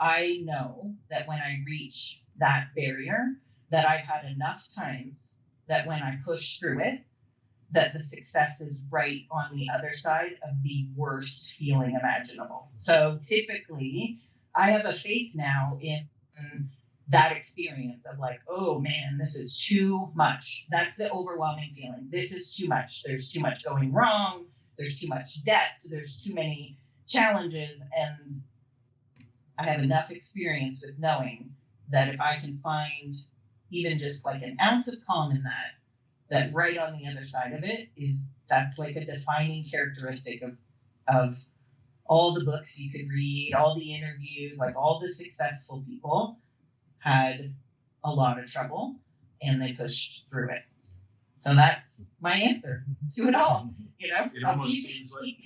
D: I know that when I reach that barrier, that I've had enough times that when I push through it, that the success is right on the other side of the worst feeling imaginable. So typically, I have a faith now in that experience of like, oh man, this is too much. That's the overwhelming feeling. This is too much. There's too much going wrong. There's too much debt. There's too many challenges. And I have enough experience with knowing that if I can find even just like an ounce of calm in that right on the other side of it that's like a defining characteristic of all the books you could read, all the interviews, like all the successful people had a lot of trouble and they pushed through it. So that's my answer to it all.
B: It almost seems like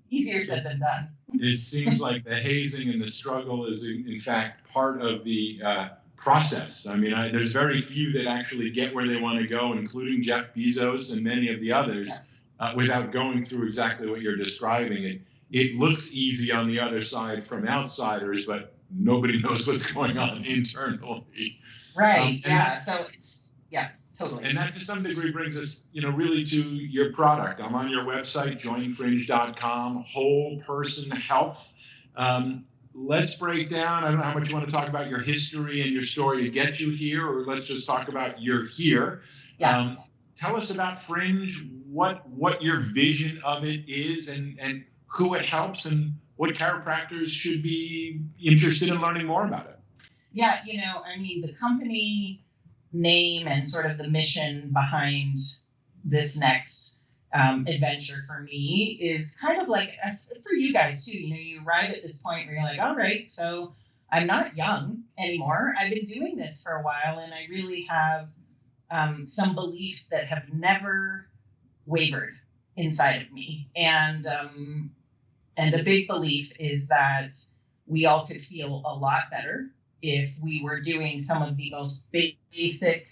D: easier said than done.
B: It seems like the hazing and the struggle is in fact part of the process. I mean, there's very few that actually get where they want to go, including Jeff Bezos and many of the others, without going through exactly what you're describing. It looks easy on the other side from outsiders, but nobody knows what's going on internally.
D: Right. So it's, totally.
B: And that to some degree brings us, really to your product. I'm on your website, joinfringe.com, whole person health. Let's break down. I don't know how much you want to talk about your history and your story to get you here, or let's just talk about you're here.
D: Yeah.
B: Tell us about Fringe, what your vision of it is, and who it helps, and what chiropractors should be interested in learning more about it.
D: Yeah, the company name and sort of the mission behind this next adventure for me is kind of like for you guys too. You arrive at this point where you're like, all right, so I'm not young anymore. I've been doing this for a while, and I really have some beliefs that have never wavered inside of me. And a big belief is that we all could feel a lot better if we were doing some of the most basic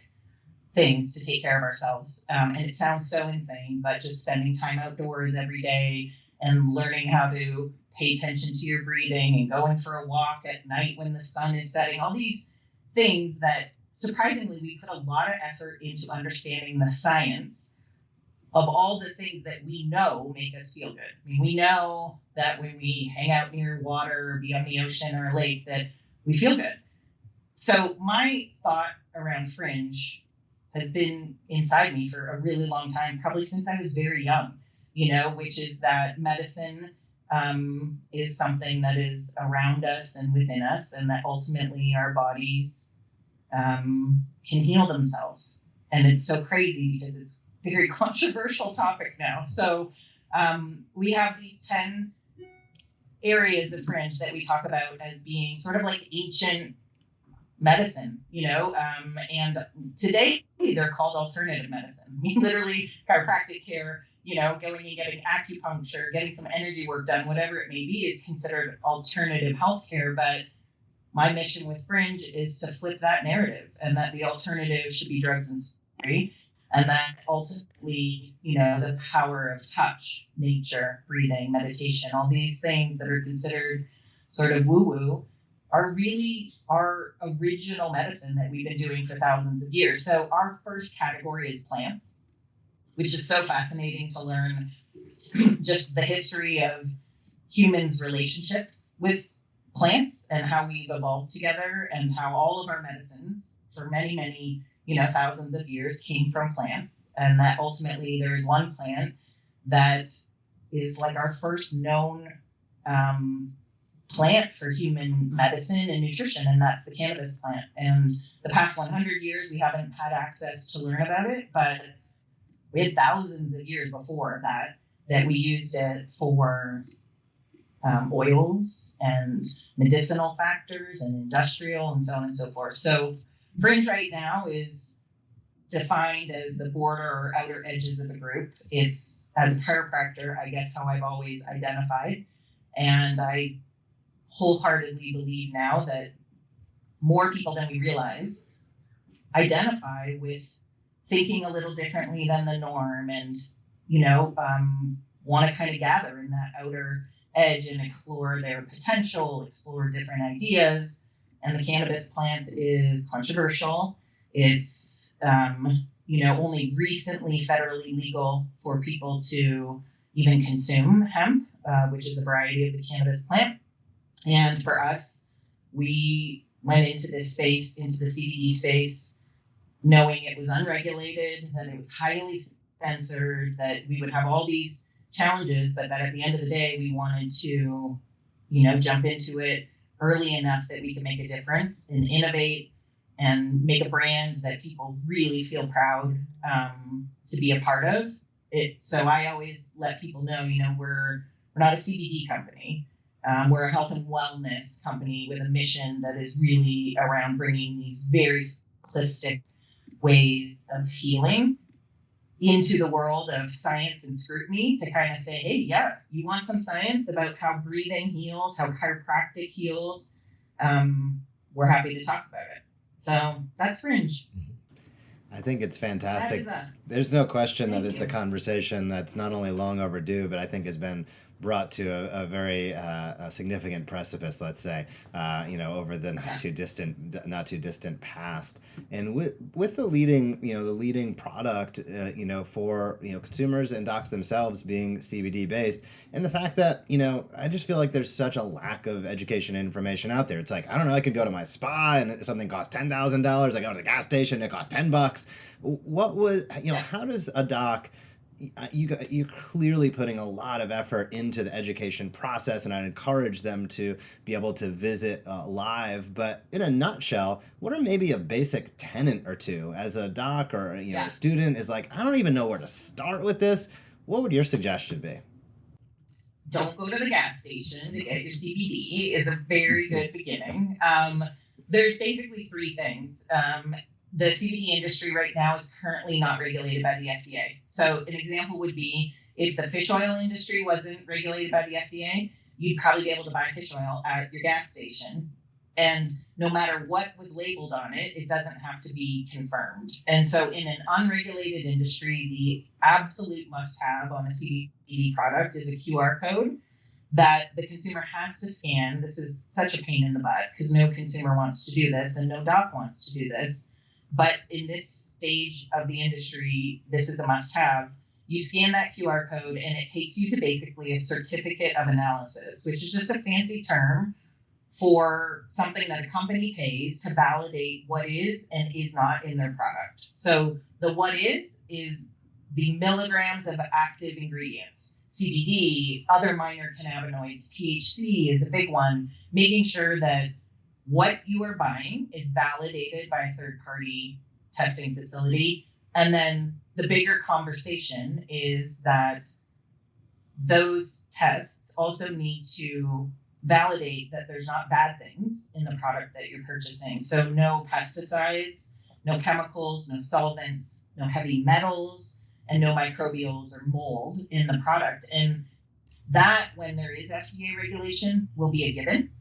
D: things to take care of ourselves. And it sounds so insane, but just spending time outdoors every day and learning how to pay attention to your breathing and going for a walk at night when the sun is setting, all these things that surprisingly we put a lot of effort into understanding the science of all the things that we know make us feel good. I mean, we know that when we hang out near water or be on the ocean or a lake that we feel good. So my thought around Fringe has been inside me for a really long time, probably since I was very young, which is that medicine is something that is around us and within us, and that ultimately our bodies can heal themselves. And it's so crazy because it's a very controversial topic now. So we have these 10 areas of Fringe that we talk about as being sort of like ancient medicine, and today they're called alternative medicine. I mean, literally chiropractic care, going and getting acupuncture, getting some energy work done, whatever it may be, is considered alternative healthcare. But my mission with Fringe is to flip that narrative, and that the alternative should be drugs and surgery, and that ultimately, the power of touch, nature, breathing, meditation, all these things that are considered sort of woo-woo are really our original medicine that we've been doing for thousands of years. So our first category is plants, which is so fascinating to learn just the history of humans' relationships with plants and how we've evolved together, and how all of our medicines for many, many, thousands of years came from plants. And that ultimately there's one plant that is like our first known plant for human medicine and nutrition, and that's the cannabis plant. And the past 100 years, we haven't had access to learn about it, but we had thousands of years before that we used it for oils and medicinal factors and industrial and so on and so forth. So Fringe right now is defined as the border or outer edges of the group. It's, as a chiropractor, I guess how I've always identified. And I wholeheartedly believe now that more people than we realize identify with thinking a little differently than the norm, and want to kind of gather in that outer edge and explore their potential, explore different ideas. And the cannabis plant is controversial. It's, only recently federally legal for people to even consume hemp, which is a variety of the cannabis plant. And for us, we went into this space, into the CBD space, knowing it was unregulated, that it was highly censored, that we would have all these challenges, but that at the end of the day, we wanted to, jump into it early enough that we could make a difference and innovate and make a brand that people really feel proud to be a part of. So I always let people know, we're not a CBD company. We're a health and wellness company with a mission that is really around bringing these very simplistic ways of healing into the world of science and scrutiny to kind of say, hey, yeah, you want some science about how breathing heals, how chiropractic heals? We're happy to talk about it. So that's Fringe.
A: I think it's fantastic.
D: That is us.
A: There's no question
D: Thank
A: that it's
D: you.
A: a conversation that's not only long overdue, but I think has been brought to a very a significant precipice, let's say, over the not too distant past. And with the leading product, for consumers and docs themselves being CBD based, and the fact that I just feel like there's such a lack of education and information out there. It's like, I don't know, I could go to my spa and something costs $10,000. I go to the gas station, it costs $10. What was how does a doc? You're clearly putting a lot of effort into the education process, and I'd encourage them to be able to visit live. But in a nutshell, what are maybe a basic tenet or two as a doc or a student is like, I don't even know where to start with this. What would your suggestion be?
D: Don't go to the gas station to get your CBD is a very good beginning. There's basically three things. The CBD industry right now is currently not regulated by the FDA. So an example would be if the fish oil industry wasn't regulated by the FDA, you'd probably be able to buy fish oil at your gas station. And no matter what was labeled on it, it doesn't have to be confirmed. And so in an unregulated industry, the absolute must-have on a CBD product is a QR code that the consumer has to scan. This is such a pain in the butt because no consumer wants to do this and no doc wants to do this. But in this stage of the industry, this is a must-have. You scan that QR code and it takes you to basically a certificate of analysis, which is just a fancy term for something that a company pays to validate what is and is not in their product. So the what is the milligrams of active ingredients, CBD, other minor cannabinoids, THC is a big one, making sure that what you are buying is validated by a third-party testing facility. And then the bigger conversation is that those tests also need to validate that there's not bad things in the product that you're purchasing. So no pesticides, no chemicals, no solvents, no heavy metals, and no microbials or mold in the product. And that, when there is FDA regulation, will be a given.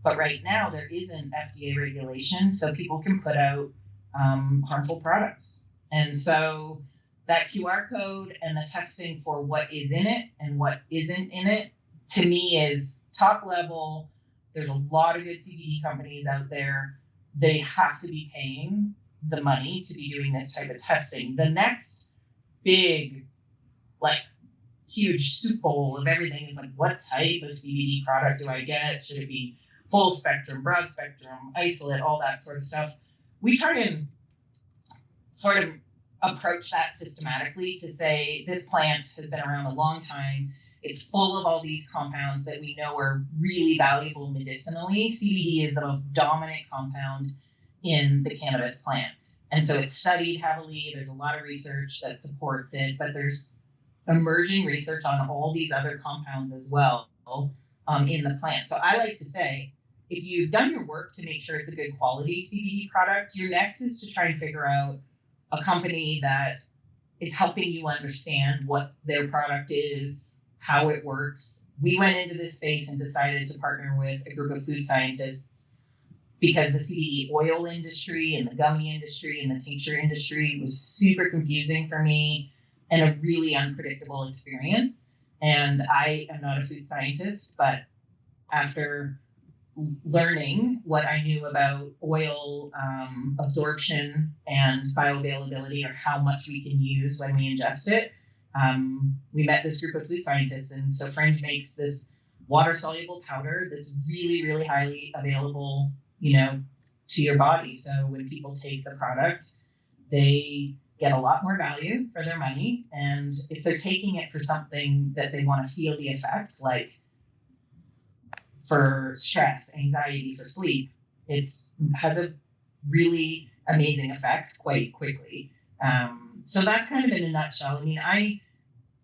D: But right now there isn't FDA regulation, so people can put out harmful products. And so that QR code and the testing for what is in it and what isn't in it, to me, is top level. There's a lot of good CBD companies out there. They have to be paying the money to be doing this type of testing. The next big, huge soup bowl of everything is what type of CBD product do I get? Should it be full spectrum, broad spectrum, isolate, all that sort of stuff? We try to sort of approach that systematically to say this plant has been around a long time. It's full of all these compounds that we know are really valuable medicinally. CBD is the most dominant compound in the cannabis plant. And so it's studied heavily. There's a lot of research that supports it, but there's emerging research on all these other compounds as well in the plant. So I like to say, if you've done your work to make sure it's a good quality CBD product, your next is to try and figure out a company that is helping you understand what their product is, how it works. We went into this space and decided to partner with a group of food scientists because the CBD oil industry and the gummy industry and the tincture industry was super confusing for me. and a really unpredictable experience. And I am not a food scientist, but after learning what I knew about oil absorption and bioavailability, or how much we can use when we ingest it, we met this group of food scientists. And so Fringe makes this water soluble powder that's really, really highly available, to your body. So when people take the product, they get a lot more value for their money. And if they're taking it for something that they want to feel the effect, like for stress, anxiety, for sleep, it has a really amazing effect quite quickly. So that's kind of in a nutshell. I mean,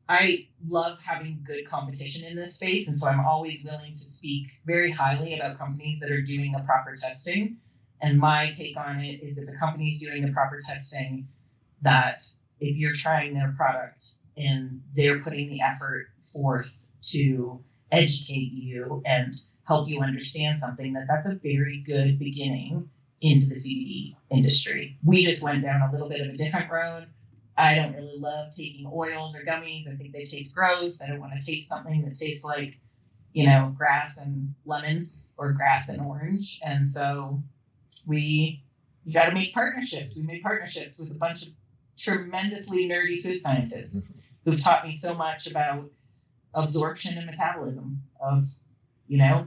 D: I love having good competition in this space. And so I'm always willing to speak very highly about companies that are doing the proper testing. And my take on it is that the company's doing the proper testing, that if you're trying their product and they're putting the effort forth to educate you and help you understand something, that's a very good beginning into the CBD industry. We just went down a little bit of a different road. I don't really love taking oils or gummies. I think they taste gross. I don't want to taste something that tastes like, grass and lemon or grass and orange. And so you got to make partnerships. We made partnerships with a bunch of tremendously nerdy food scientists who've taught me so much about absorption and metabolism of,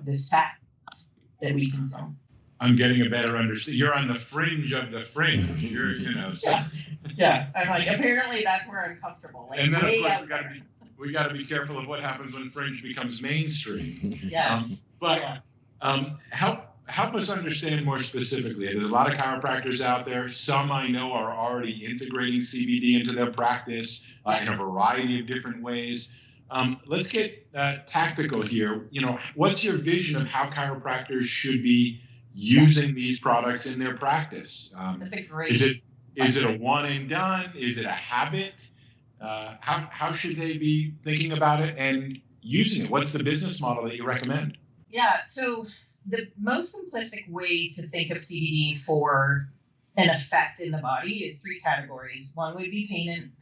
D: this fat that we consume.
B: I'm getting a better understanding. You're on the fringe of the fringe. You're, so.
D: Yeah. I'm like, apparently that's where I'm comfortable. Like,
B: and then of course we got to be careful of what happens when fringe becomes mainstream.
D: Yes.
B: Help us understand more specifically. There's a lot of chiropractors out there. Some I know are already integrating CBD into their practice in a variety of different ways. Let's get tactical here. What's your vision of how chiropractors should be using these products in their practice?
D: That's a great.
B: Is it a one and done? Is it a habit? How should they be thinking about it and using it? What's the business model that you recommend?
D: Yeah. So the most simplistic way to think of CBD for an effect in the body is 3 categories. One would be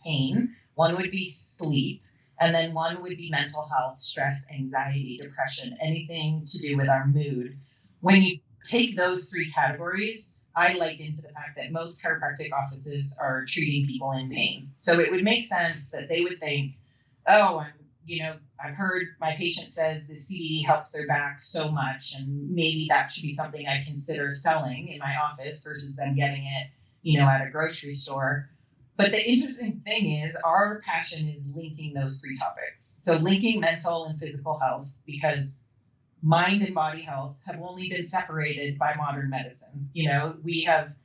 D: pain, one would be sleep, and then one would be mental health, stress, anxiety, depression, anything to do with our mood. When you take those 3 categories, I liken to the fact that most chiropractic offices are treating people in pain. So it would make sense that they would think, oh, I've heard my patient says the CBD helps their back so much, and maybe that should be something I consider selling in my office versus them getting it, at a grocery store. But the interesting thing is our passion is linking those 3 topics. So linking mental and physical health, because mind and body health have only been separated by modern medicine. We have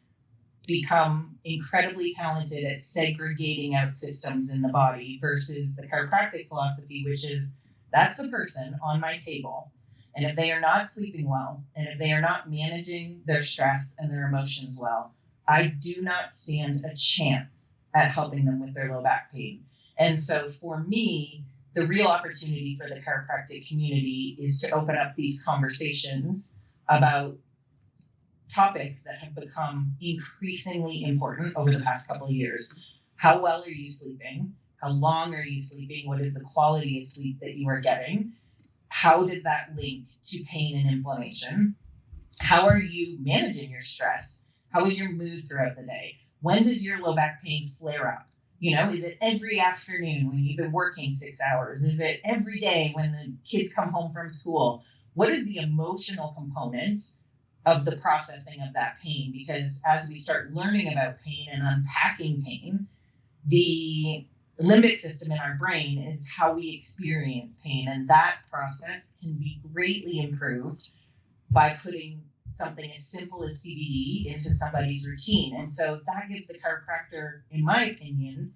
D: become incredibly talented at segregating out systems in the body versus the chiropractic philosophy, which is that's the person on my table. And if they are not sleeping well, and if they are not managing their stress and their emotions well, I do not stand a chance at helping them with their low back pain. And so for me, the real opportunity for the chiropractic community is to open up these conversations about topics that have become increasingly important over the past couple of years. How well are you sleeping? How long are you sleeping? What is the quality of sleep that you are getting? How does that link to pain and inflammation? How are you managing your stress? How is your mood throughout the day? When does your low back pain flare up? Is it every afternoon when you've been working 6 hours? Is it every day when the kids come home from school? What is the emotional component of the processing of that pain? Because as we start learning about pain and unpacking pain, the limbic system in our brain is how we experience pain. And that process can be greatly improved by putting something as simple as CBD into somebody's routine. And so that gives the chiropractor, in my opinion,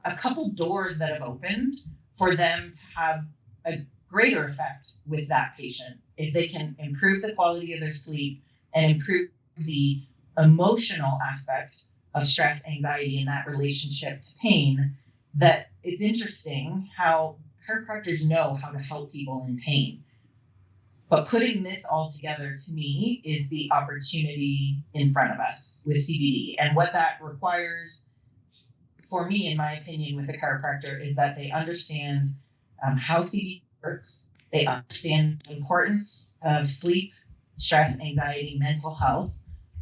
D: a couple doors that have opened for them to have a greater effect with that patient. If they can improve the quality of their sleep and improve the emotional aspect of stress, anxiety, and that relationship to pain, that it's interesting how chiropractors know how to help people in pain. But putting this all together, to me, is the opportunity in front of us with CBD. And what that requires for me, in my opinion, with a chiropractor is that they understand how CBD works. They understand the importance of sleep, stress, anxiety, mental health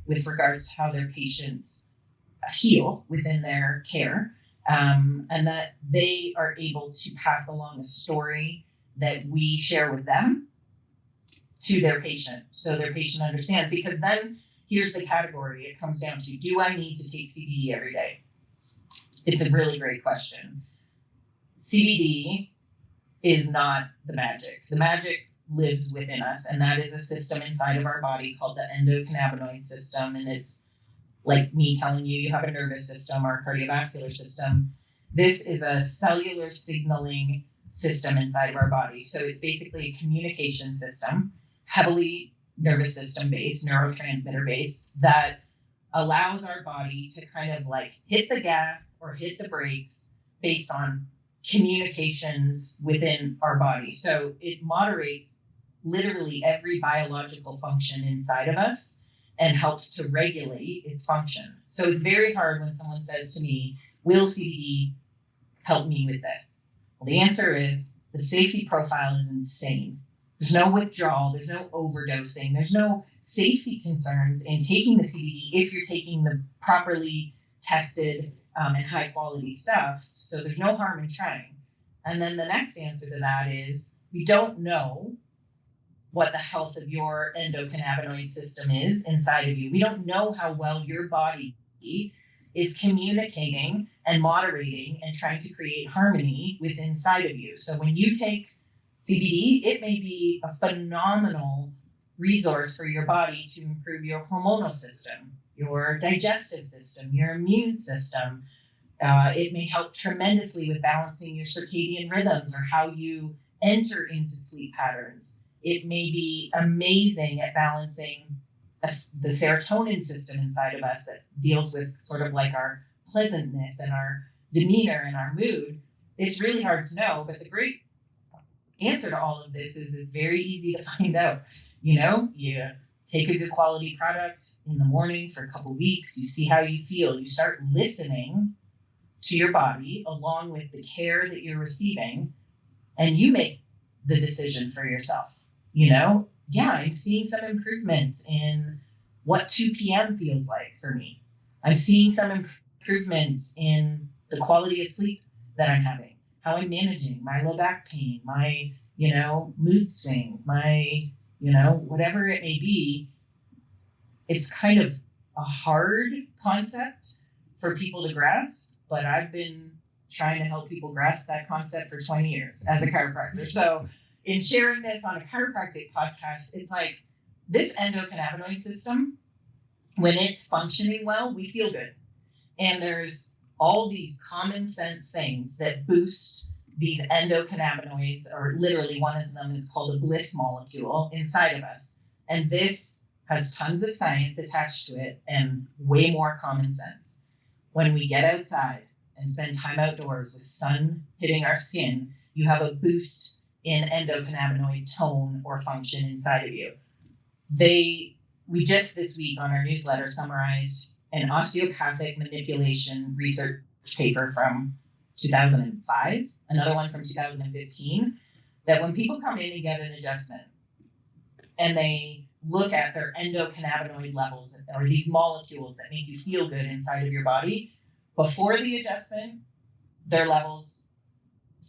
D: with regards to how their patients heal within their care, and that they are able to pass along a story that we share with them to their patient, so their patient understands. Because then here's the category it comes down to: do I need to take CBD every day? It's a really great question. CBD is not the magic. The magic lives within us, and that is a system inside of our body called the endocannabinoid system. And it's like me telling you have a nervous system or a cardiovascular system. This is a cellular signaling system inside of our body. So it's basically a communication system, heavily nervous system based, neurotransmitter based, that allows our body to kind of like hit the gas or hit the brakes based on communications within our body. So it moderates literally every biological function inside of us and helps to regulate its function. So it's very hard when someone says to me, will CBD help me with this? Well, the answer is the safety profile is insane. There's no withdrawal, there's no overdosing, there's no safety concerns in taking the CBD if you're taking the properly tested and high quality stuff. So there's no harm in trying. And then the next answer to that is we don't know what the health of your endocannabinoid system is inside of you. We don't know how well your body is communicating and moderating and trying to create harmony within inside of you. So when you take CBD, it may be a phenomenal resource for your body to improve your hormonal system, your digestive system, your immune system. It may help tremendously with balancing your circadian rhythms or how you enter into sleep patterns. It may be amazing at balancing the serotonin system inside of us that deals with sort of like our pleasantness and our demeanor and our mood. It's really hard to know, but the great answer to all of this is it's very easy to find out. You know, you take a good quality product in the morning for a couple of weeks, you see how you feel, you start listening to your body along with the care that you're receiving, and you make the decision for yourself. You know, yeah, I'm seeing some improvements in what 2 p.m. feels like for me. I'm seeing some improvements in the quality of sleep that I'm having, how I'm managing my low back pain, my, mood swings, my, whatever it may be. It's kind of a hard concept for people to grasp, but I've been trying to help people grasp that concept for 20 years as a chiropractor. So in sharing this on a chiropractic podcast, it's like this endocannabinoid system, when it's functioning well, we feel good. And there's all these common sense things that boost these endocannabinoids, or literally one of them is called a bliss molecule inside of us. And this has tons of science attached to it and way more common sense. When we get outside and spend time outdoors with sun hitting our skin, you have a boost in endocannabinoid tone or function inside of you. We just this week on our newsletter summarized an osteopathic manipulation research paper from 2005, another one from 2015, that when people come in and get an adjustment and they look at their endocannabinoid levels, or these molecules that make you feel good inside of your body, before the adjustment, their levels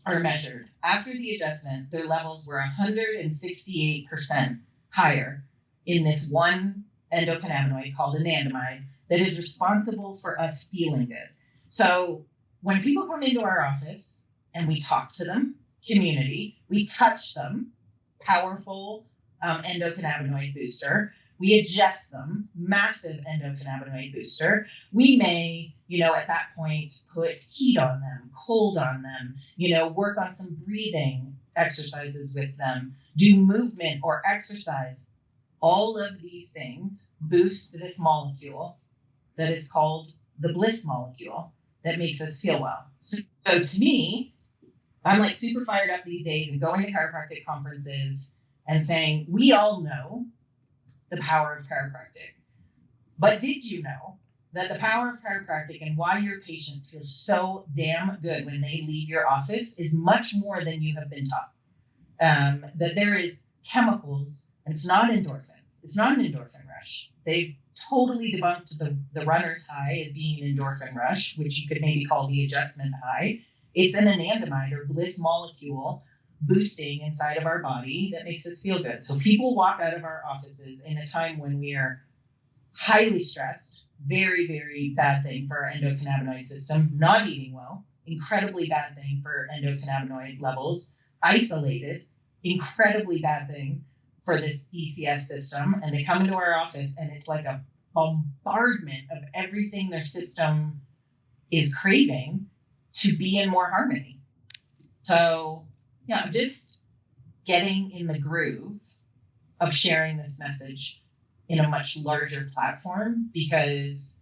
D: are measured. After the adjustment, their levels were 168% higher in this one endocannabinoid called anandamide that is responsible for us feeling good. So when people come into our office and we talk to them, community, we touch them, powerful endocannabinoid booster, we adjust them, massive endocannabinoid booster. We may, at that point, put heat on them, cold on them, work on some breathing exercises with them, do movement or exercise. All of these things boost this molecule that is called the bliss molecule that makes us feel well. So to me, I'm like super fired up these days and going to chiropractic conferences and saying, we all know the power of chiropractic. But did you know that the power of chiropractic and why your patients feel so damn good when they leave your office is much more than you have been taught. That there is chemicals, and it's not endorphins. It's not an endorphin rush. They've totally debunked the runner's high as being an endorphin rush, which you could maybe call the adjustment high. It's an anandamide or bliss molecule boosting inside of our body that makes us feel good. So people walk out of our offices in a time when we are highly stressed, very, very bad thing for our endocannabinoid system, not eating well, incredibly bad thing for endocannabinoid levels, isolated, incredibly bad thing for this ECS system. And they come into our office and it's like a bombardment of everything their system is craving to be in more harmony. So yeah, I'm just getting in the groove of sharing this message in a much larger platform because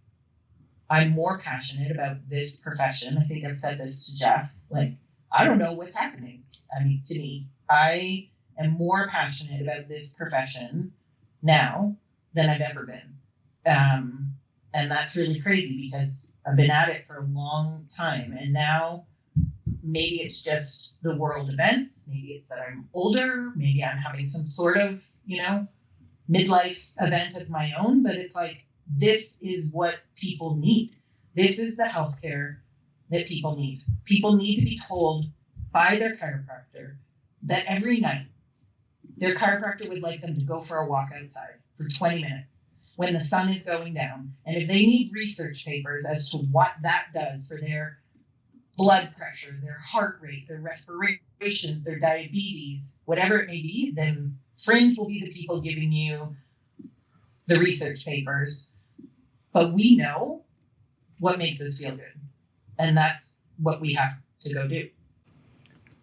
D: I'm more passionate about this profession. I think I've said this to Jeff. Like, I don't know what's happening. I mean, to me, I am more passionate about this profession now than I've ever been. And that's really crazy because I've been at it for a long time. And now maybe it's just the world events. Maybe it's that I'm older. Maybe I'm having some sort of, midlife event of my own. But it's like, this is what people need. This is the healthcare that people need. People need to be told by their chiropractor that every night their chiropractor would like them to go for a walk outside for 20 minutes when the sun is going down. And if they need research papers as to what that does for their blood pressure, their heart rate, their respirations, their diabetes, whatever it may be, then Fringe will be the people giving you the research papers. But we know what makes us feel good. And that's what we have to go do.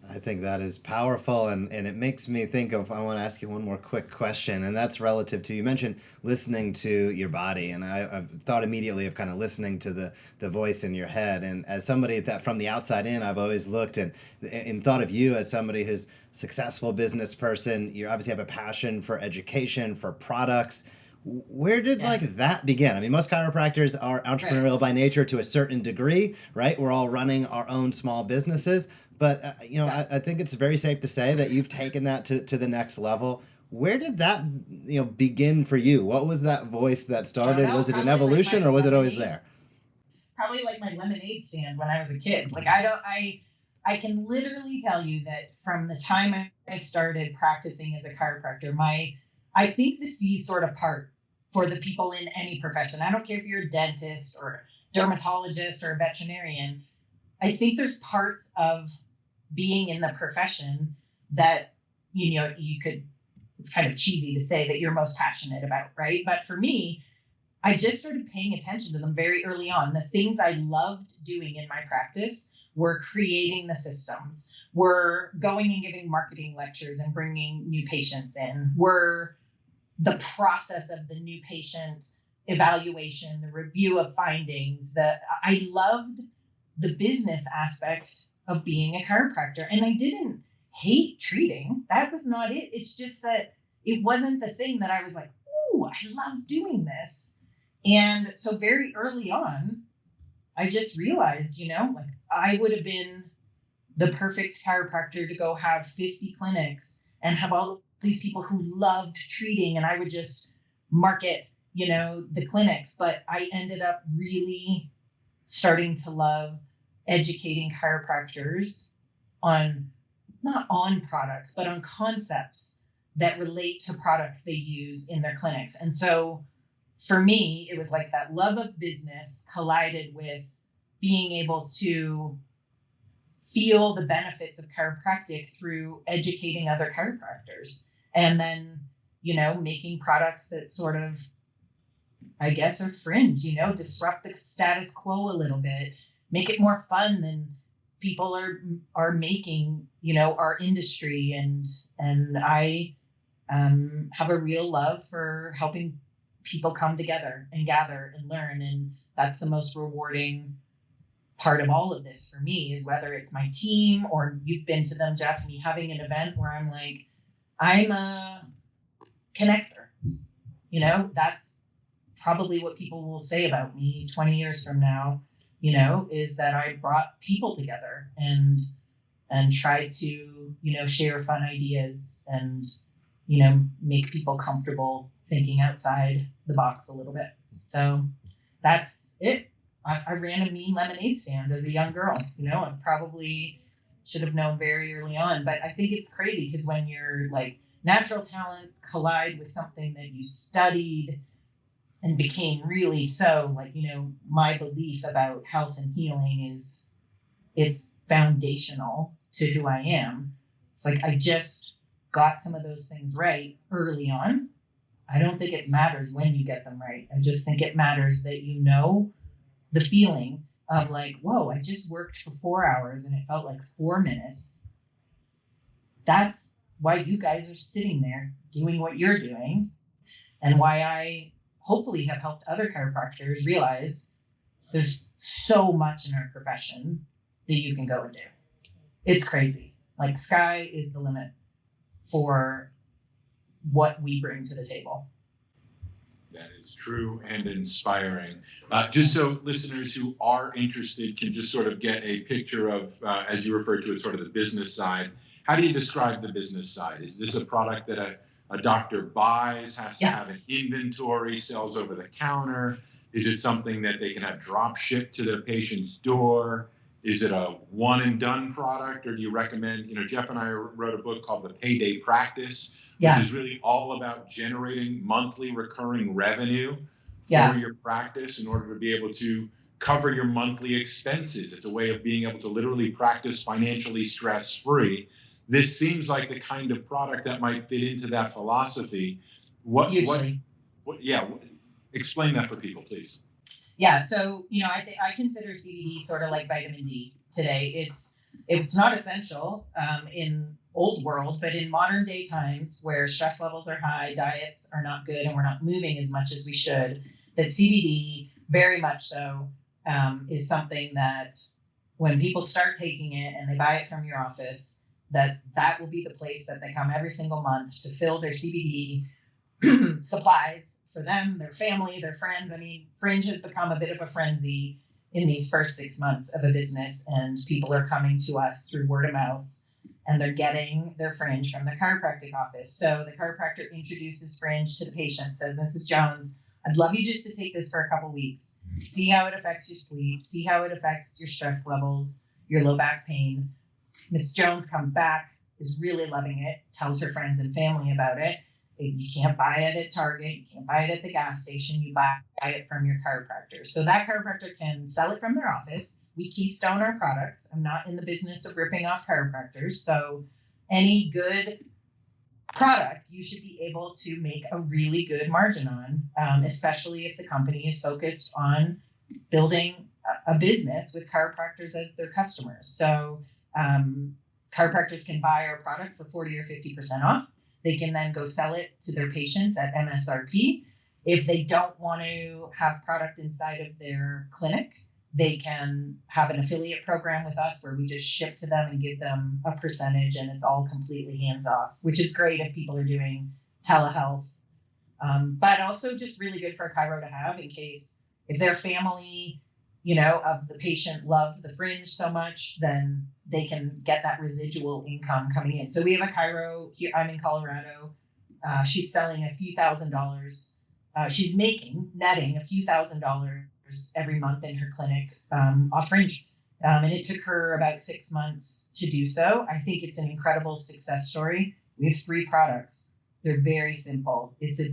A: I think that is powerful, and it makes me think of, I want to ask you one more quick question, and that's relative to, you mentioned listening to your body, and I've thought immediately of kind of listening to the voice in your head, and as somebody that from the outside in, I've always looked and thought of you as somebody who's a successful business person. You obviously have a passion for education, for products. Where did that begin? I mean, most chiropractors are entrepreneurial by nature to a certain degree, right? We're all running our own small businesses. But, I think it's very safe to say that you've taken that to the next level. Where did that, begin for you? What was that voice that started? Was it an evolution or was it always there?
D: Probably like my lemonade stand when I was a kid. Like, I can literally tell you that from the time I started practicing as a chiropractor, I think the C sort of part for the people in any profession. I don't care if you're a dentist or a dermatologist or a veterinarian. I think there's parts of being in the profession that, it's kind of cheesy to say that you're most passionate about, right? But for me, I just started paying attention to them very early on. The things I loved doing in my practice were creating the systems, were going and giving marketing lectures and bringing new patients in, were the process of the new patient evaluation, the review of findings. I loved the business aspect of being a chiropractor. And I didn't hate treating. That was not it. It's just that it wasn't the thing that I was like, ooh, I love doing this. And so very early on, I just realized, like I would have been the perfect chiropractor to go have 50 clinics and have all these people who loved treating, and I would just market, the clinics. But I ended up really starting to love educating chiropractors not on products, but on concepts that relate to products they use in their clinics. And so for me, it was like that love of business collided with being able to feel the benefits of chiropractic through educating other chiropractors. And then, making products that sort of, I guess, are fringe, disrupt the status quo a little bit, make it more fun than people are making, our industry. And I have a real love for helping people come together and gather and learn. And that's the most rewarding part of all of this for me, is whether it's my team or you've been to them, Jeff, me having an event where I'm like, I'm a connector, that's probably what people will say about me 20 years from now, you know, is that I brought people together and tried to, you know, share fun ideas and, you know, make people comfortable thinking outside the box a little bit. So that's it. I ran a mean lemonade stand as a young girl, you know, and probably should have known very early on. But I think it's crazy because when your like natural talents collide with something that you studied and became really so, like, you know, my belief about health and healing is it's foundational to who I am. It's like I just got some of those things right early on. I don't think it matters when you get them right. I just think it matters that you know the feeling of like, whoa, I just worked for 4 hours and it felt like 4 minutes. That's why you guys are sitting there doing what you're doing, and why I hopefully have helped other chiropractors realize there's so much in our profession that you can go and do. It's crazy. Like, sky is the limit for what we bring to the table.
B: That is true and inspiring. Just so listeners who are interested can just sort of get a picture of, as you referred to it, sort of the business side. How do you describe the business side? Is this a product that a doctor buys, has to have an inventory, sells over the counter? Is it something that they can have drop shipped to their patient's door? Is it a one and done product, or do you recommend, you know, Jeff and I wrote a book called The Payday Practice, which is really all about generating monthly recurring revenue for your practice in order to be able to cover your monthly expenses. It's a way of being able to literally practice financially stress-free. This seems like the kind of product that might fit into that philosophy. Explain that for people, please.
D: Yeah, so, you know, I consider CBD sort of like vitamin D today. It's not essential in old world, but in modern day times where stress levels are high, diets are not good, and we're not moving as much as we should, that CBD very much so is something that when people start taking it and they buy it from your office, that will be the place that they come every single month to fill their CBD supplies for them, their family, their friends. I mean, Fringe has become a bit of a frenzy in these first 6 months of a business, and people are coming to us through word of mouth, and they're getting their Fringe from the chiropractic office. So the chiropractor introduces Fringe to the patient, says, Mrs. Jones, I'd love you just to take this for a couple weeks, see how it affects your sleep, see how it affects your stress levels, your low back pain. Miss Jones comes back, is really loving it, tells her friends and family about it. You can't buy it at Target. You can't buy it at the gas station. You buy it from your chiropractor. So that chiropractor can sell it from their office. We keystone our products. I'm not in the business of ripping off chiropractors. So any good product, you should be able to make a really good margin on, especially if the company is focused on building a business with chiropractors as their customers. So chiropractors can buy our product for 40 or 50% off. They can then go sell it to their patients at MSRP. If they don't want to have product inside of their clinic, they can have an affiliate program with us where we just ship to them and give them a percentage, and it's all completely hands off, which is great if people are doing telehealth, but also just really good for a chiro to have in case if their family, you know, of the patient loves the Fringe so much, then they can get that residual income coming in. So we have a chiro here. I'm in Colorado. She's selling a few $1,000s. She's netting a few $1,000s every month in her clinic off Fringe. And it took her about 6 months to do so. I think it's an incredible success story. We have 3 products. They're very simple. It's a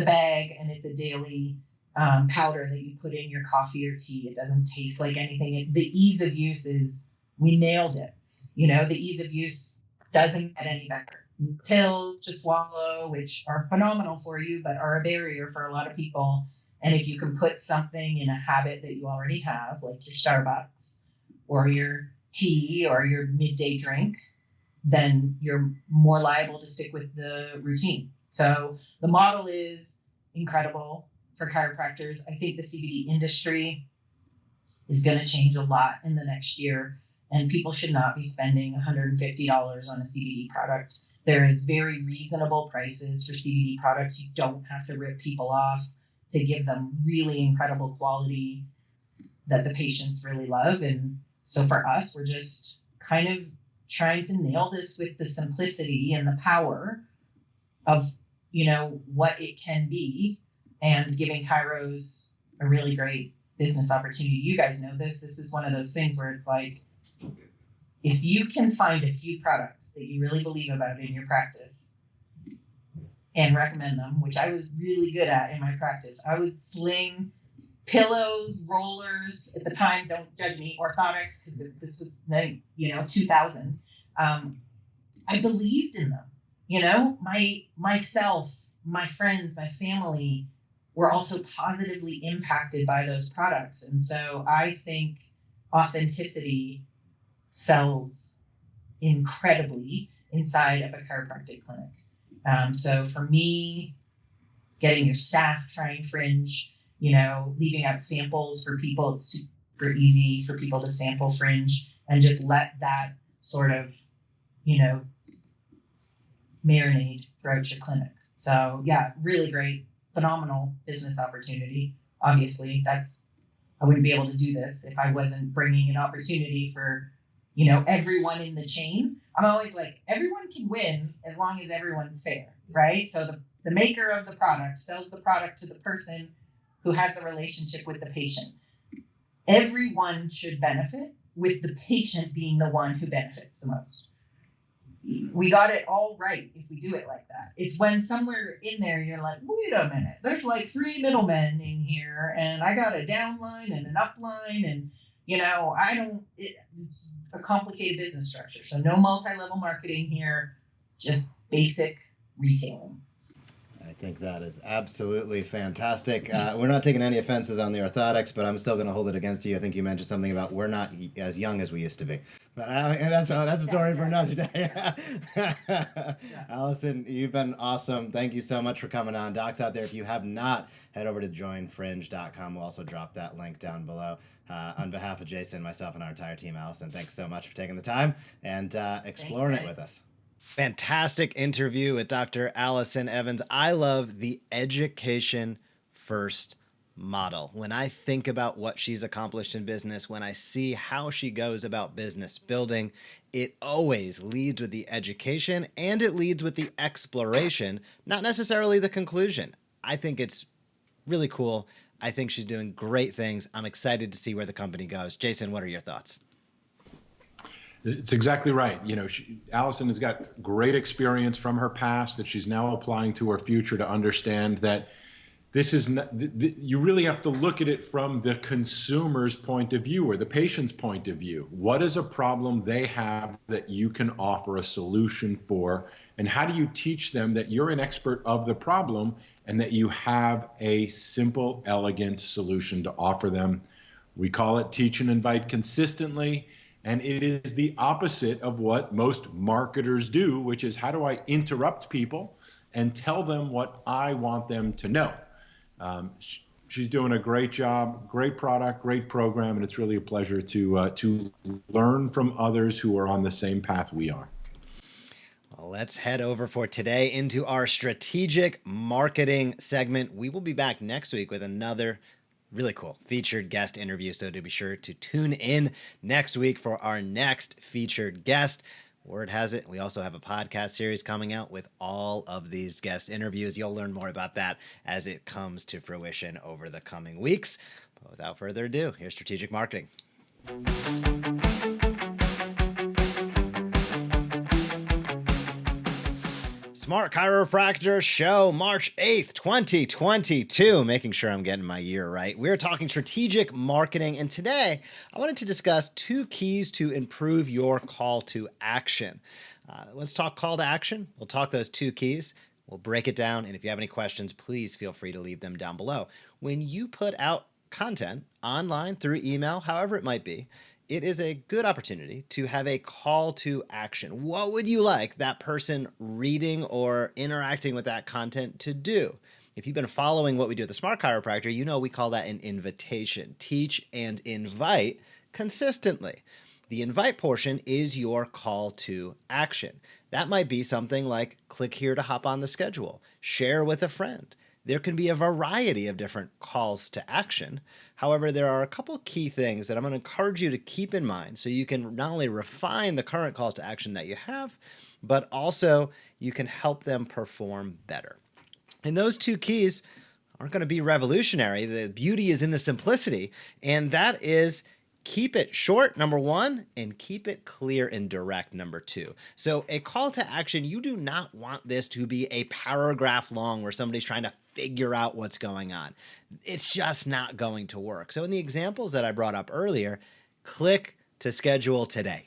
D: bag, and it's a daily powder that you put in your coffee or tea. It doesn't taste like anything. The ease of use is, we nailed it. You know, the ease of use doesn't get any better. Pills to swallow, which are phenomenal for you, but are a barrier for a lot of people. And if you can put something in a habit that you already have, like your Starbucks or your tea or your midday drink, then you're more liable to stick with the routine. So the model is incredible for chiropractors. I think the CBD industry is going to change a lot in the next year, and people should not be spending $150 on a CBD product. There is very reasonable prices for CBD products. You don't have to rip people off. to give them really incredible quality that the patients really love. And so for us, we're just kind of trying to nail this with the simplicity and the power of, what it can be, and giving chiros a really great business opportunity. You guys know this. This is one of those things where it's like, if you can find a few products that you really believe about in your practice and recommend them, which I was really good at in my practice. I would sling pillows, rollers at the time, don't judge me, orthotics, because this was 2000. I believed in them. Myself, my friends, my family were also positively impacted by those products. And so I think authenticity sells incredibly inside of a chiropractic clinic. So for me, getting your staff trying Fringe, leaving out samples for people, it's super easy for people to sample Fringe and just let that sort of, marinate throughout your clinic. So yeah, really great, phenomenal business opportunity. Obviously, I wouldn't be able to do this if I wasn't bringing an opportunity for, everyone in the chain. I'm always like, everyone can win as long as everyone's fair, right? So the maker of the product sells the product to the person who has the relationship with the patient. Everyone should benefit, with the patient being the one who benefits the most. We got it all right if we do it like that. It's when somewhere in there you're like, wait a minute, there's like 3 middlemen in here, and I got a downline and an upline, and it's a complicated business structure. So no multi-level marketing here, just basic retailing.
A: I think that is absolutely fantastic. We're not taking any offenses on the orthotics, but I'm still going to hold it against you. I think you mentioned something about we're not as young as we used to be. But that's a story for another day. Alyson, you've been awesome. Thank you so much for coming on. Docs out there, if you have not, head over to joinfringe.com. We'll also drop that link down below. On behalf of Jason, myself, and our entire team, Alyson, thanks so much for taking the time and exploring it with us. Fantastic interview with Dr. Alyson Evans. I love the education first model. When I think about what she's accomplished in business, when I see how she goes about business building, it always leads with the education and it leads with the exploration, not necessarily the conclusion. I think it's really cool. I think she's doing great things. I'm excited to see where the company goes. Jason, what are your thoughts?
B: It's exactly right. Alyson has got great experience from her past that she's now applying to her future to understand that this is not, you really have to look at it from the consumer's point of view or the patient's point of view. What is a problem they have that you can offer a solution for? And how do you teach them that you're an expert of the problem and that you have a simple, elegant solution to offer them? We call it teach and invite consistently. And it is the opposite of what most marketers do, which is how do I interrupt people and tell them what I want them to know? She's doing a great job, great product, great program, and it's really a pleasure to learn from others who are on the same path we are.
A: Well, let's head over for today into our strategic marketing segment. We will be back next week with another really cool featured guest interview. So to be sure to tune in next week for our next featured guest. Word has it, we also have a podcast series coming out with all of these guest interviews. You'll learn more about that as it comes to fruition over the coming weeks. But without further ado, here's strategic marketing. Smart Chiropractor Show, March 8th, 2022. Making sure I'm getting my year right. We're talking strategic marketing, and today I wanted to discuss 2 keys to improve your call to action. Let's talk call to action. We'll talk those 2 keys. We'll break it down, and if you have any questions, please feel free to leave them down below. When you put out content online, through email, however it might be, it is a good opportunity to have a call to action. What would you like that person reading or interacting with that content to do? If you've been following what we do at the Smart Chiropractor, you know we call that an invitation. Teach and invite consistently. The invite portion is your call to action. That might be something like click here to hop on the schedule, share with a friend, there can be a variety of different calls to action. However, there are a couple key things that I'm going to encourage you to keep in mind so you can not only refine the current calls to action that you have, but also you can help them perform better. And those two keys aren't going to be revolutionary. The beauty is in the simplicity, and that is keep it short, number one, and keep it clear and direct, number two. So a call to action, you do not want this to be a paragraph long where somebody's trying to figure out what's going on. It's just not going to work. So in the examples that I brought up earlier, click to schedule today.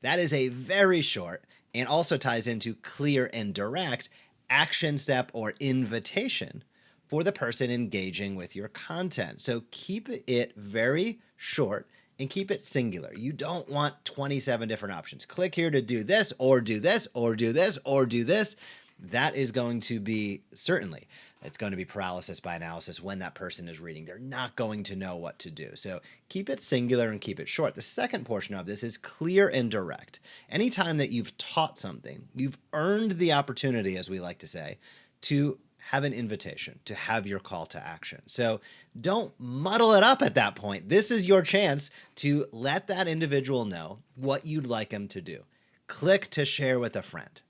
A: That is a very short and also ties into clear and direct action step or invitation for the person engaging with your content. So keep it very short and keep it singular. You don't want 27 different options. Click here to do this, or do this, or do this, or do this. That is going to be, certainly, it's going to be paralysis by analysis when that person is reading. They're not going to know what to do. So keep it singular and keep it short. The second portion of this is clear and direct. Anytime that you've taught something, you've earned the opportunity, as we like to say, to have an invitation, to have your call to action. So don't muddle it up at that point. This is your chance to let that individual know what you'd like them to do. Click to share with a friend.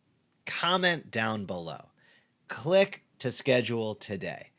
A: Comment down below. Click to schedule today.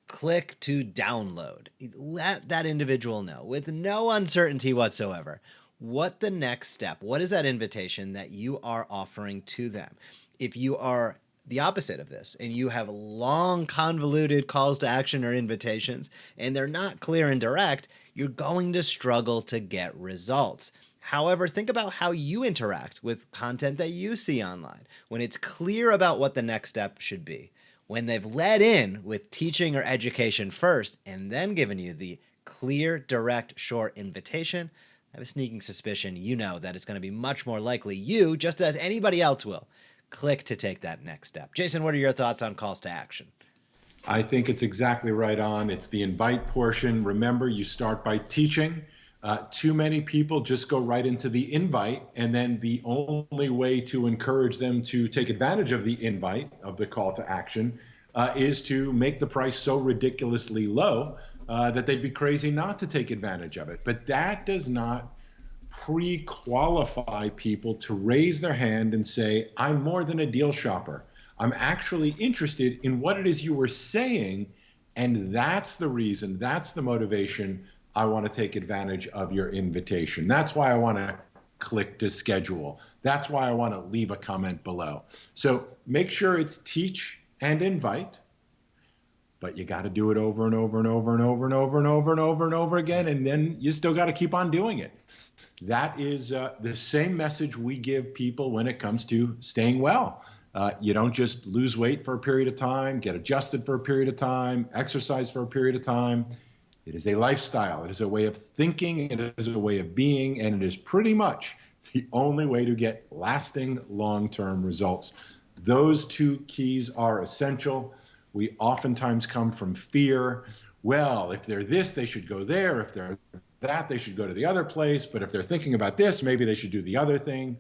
A: Click to download. Let that individual know with no uncertainty whatsoever what the next step, what is that invitation that you are offering to them. If you are the opposite of this and you have long convoluted calls to action or invitations and they're not clear and direct, you're going to struggle to get results. However, think about how you interact with content that you see online. When it's clear about what the next step should be, when they've led in with teaching or education first and then given you the clear, direct, short invitation, I have a sneaking suspicion you know that it's going to be much more likely you, just as anybody else will, click to take that next step. Jason, what are your thoughts on calls to action?
B: I think it's exactly right on. It's the invite portion. Remember, you start by teaching. Too many people just go right into the invite, and then the only way to encourage them to take advantage of the invite, of the call to action, is to make the price so ridiculously low that they'd be crazy not to take advantage of it. But that does not pre-qualify people to raise their hand and say, I'm more than a deal shopper. I'm actually interested in what it is you were saying, and that's the reason, that's the motivation I want to take advantage of your invitation. That's why I want to click to schedule. That's why I want to leave a comment below. So make sure it's teach and invite, but you got to do it over and over and over and over and over and over and over and over again, and then you still got to keep on doing it. That is the same message we give people when it comes to staying well. You don't just lose weight for a period of time, get adjusted for a period of time, exercise for a period of time. It is a lifestyle. It is a way of thinking. It is a way of being, and it is pretty much the only way to get lasting long-term results. Those two keys are essential. We oftentimes come from fear. Well, if they're this, they should go there. If they're that, they should go to the other place. But if they're thinking about this, maybe they should do the other thing.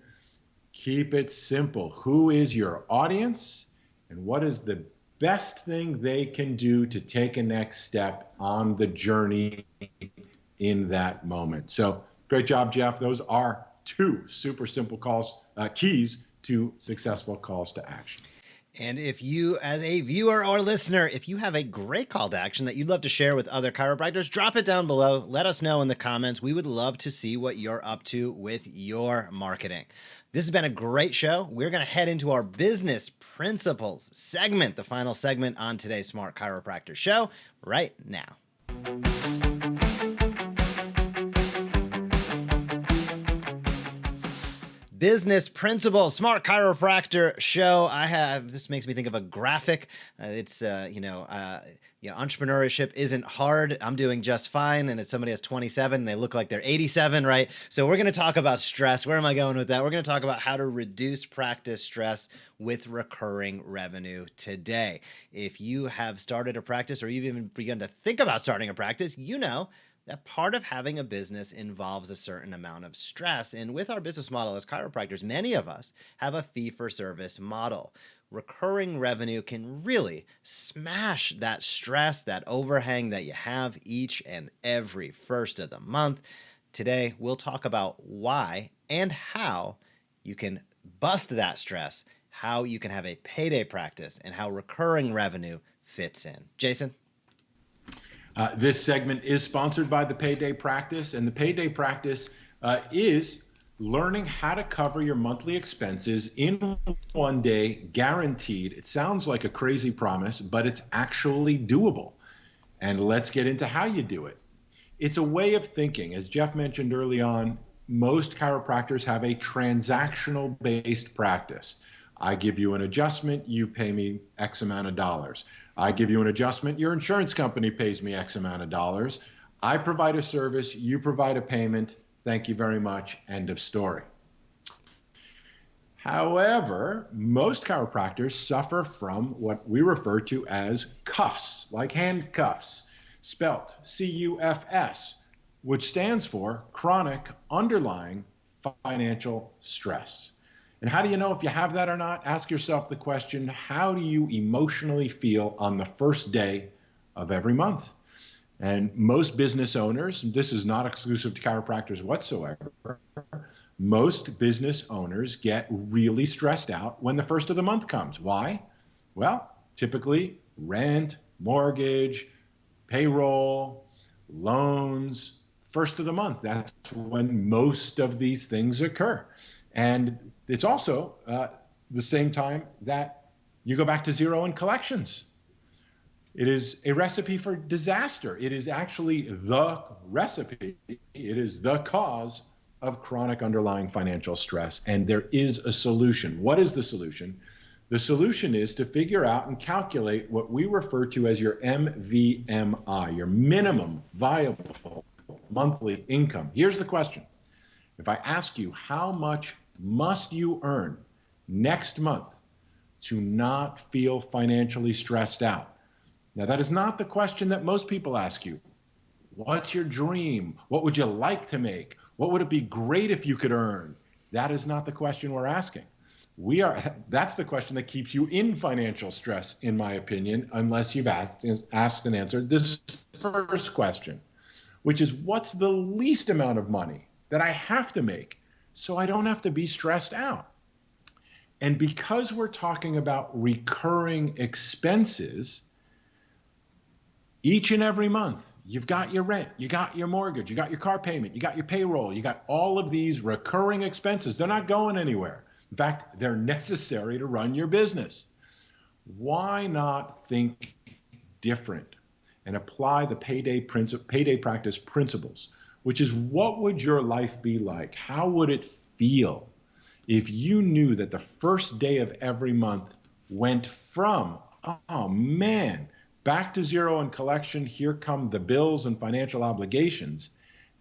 B: Keep it simple. Who is your audience, and what is the best thing they can do to take a next step on the journey in that moment? So great job, Jeff. Those are two super simple keys to successful calls to action.
A: And if you, as a viewer or listener, if you have a great call to action that you'd love to share with other chiropractors, drop it down below. Let us know in the comments. We would love to see what you're up to with your marketing. This has been a great show. We're going to head into our business principles segment, the final segment on today's Smart Chiropractor show right now. Business Principles, Smart Chiropractor show. This makes me think of a graphic. Entrepreneurship isn't hard. I'm doing just fine. And if somebody has 27, they look like they're 87, right? So we're going to talk about stress. Where am I going with that? We're going to talk about how to reduce practice stress with recurring revenue today. If you have started a practice or you've even begun to think about starting a practice, you know that part of having a business involves a certain amount of stress. And with our business model as chiropractors, many of us have a fee-for-service model. recurring revenue can really smash that stress, that overhang that you have each and every first of the month. Today, we'll talk about why and how you can bust that stress, how you can have a payday practice, and how recurring revenue fits in. Jason?
B: This segment is sponsored by the Payday Practice, and the Payday Practice is learning how to cover your monthly expenses in one day, guaranteed. It sounds like a crazy promise, but it's actually doable. And let's get into how you do it. It's a way of thinking. As Jeff mentioned early on, most chiropractors have a transactional-based practice. I give you an adjustment, you pay me X amount of dollars. I give you an adjustment, your insurance company pays me X amount of dollars. I provide a service, you provide a payment. Thank you very much. End of story. However, most chiropractors suffer from what we refer to as cuffs, like handcuffs, spelt CUFS, which stands for chronic underlying financial stress. And how do you know if you have that or not? Ask yourself the question, how do you emotionally feel on the first day of every month? And most business owners, and this is not exclusive to chiropractors whatsoever, most business owners get really stressed out when the first of the month comes. Why? Well, typically rent, mortgage, payroll, loans, first of the month. That's when most of these things occur. And it's also the same time that you go back to zero in collections. It is a recipe for disaster. It is actually the recipe. It is the cause of chronic underlying financial stress. And there is a solution. What is the solution? The solution is to figure out and calculate what we refer to as your MVMI, your minimum viable monthly income. Here's the question. If I ask you, how much must you earn next month to not feel financially stressed out? Now, that is not the question that most people ask you. What's your dream? What would you like to make? What would it be great if you could earn? That is not the question we're asking. That's the question that keeps you in financial stress, in my opinion, unless you've asked and answered this first question, which is, what's the least amount of money that I have to make so I don't have to be stressed out? And because we're talking about recurring expenses, each and every month, you've got your rent, you got your mortgage, you got your car payment, you got your payroll, you got all of these recurring expenses. They're not going anywhere. In fact, they're necessary to run your business. Why not think different and apply the payday practice principles, which is, what would your life be like? How would it feel if you knew that the first day of every month went from, oh man, back to zero in collection, here come the bills and financial obligations,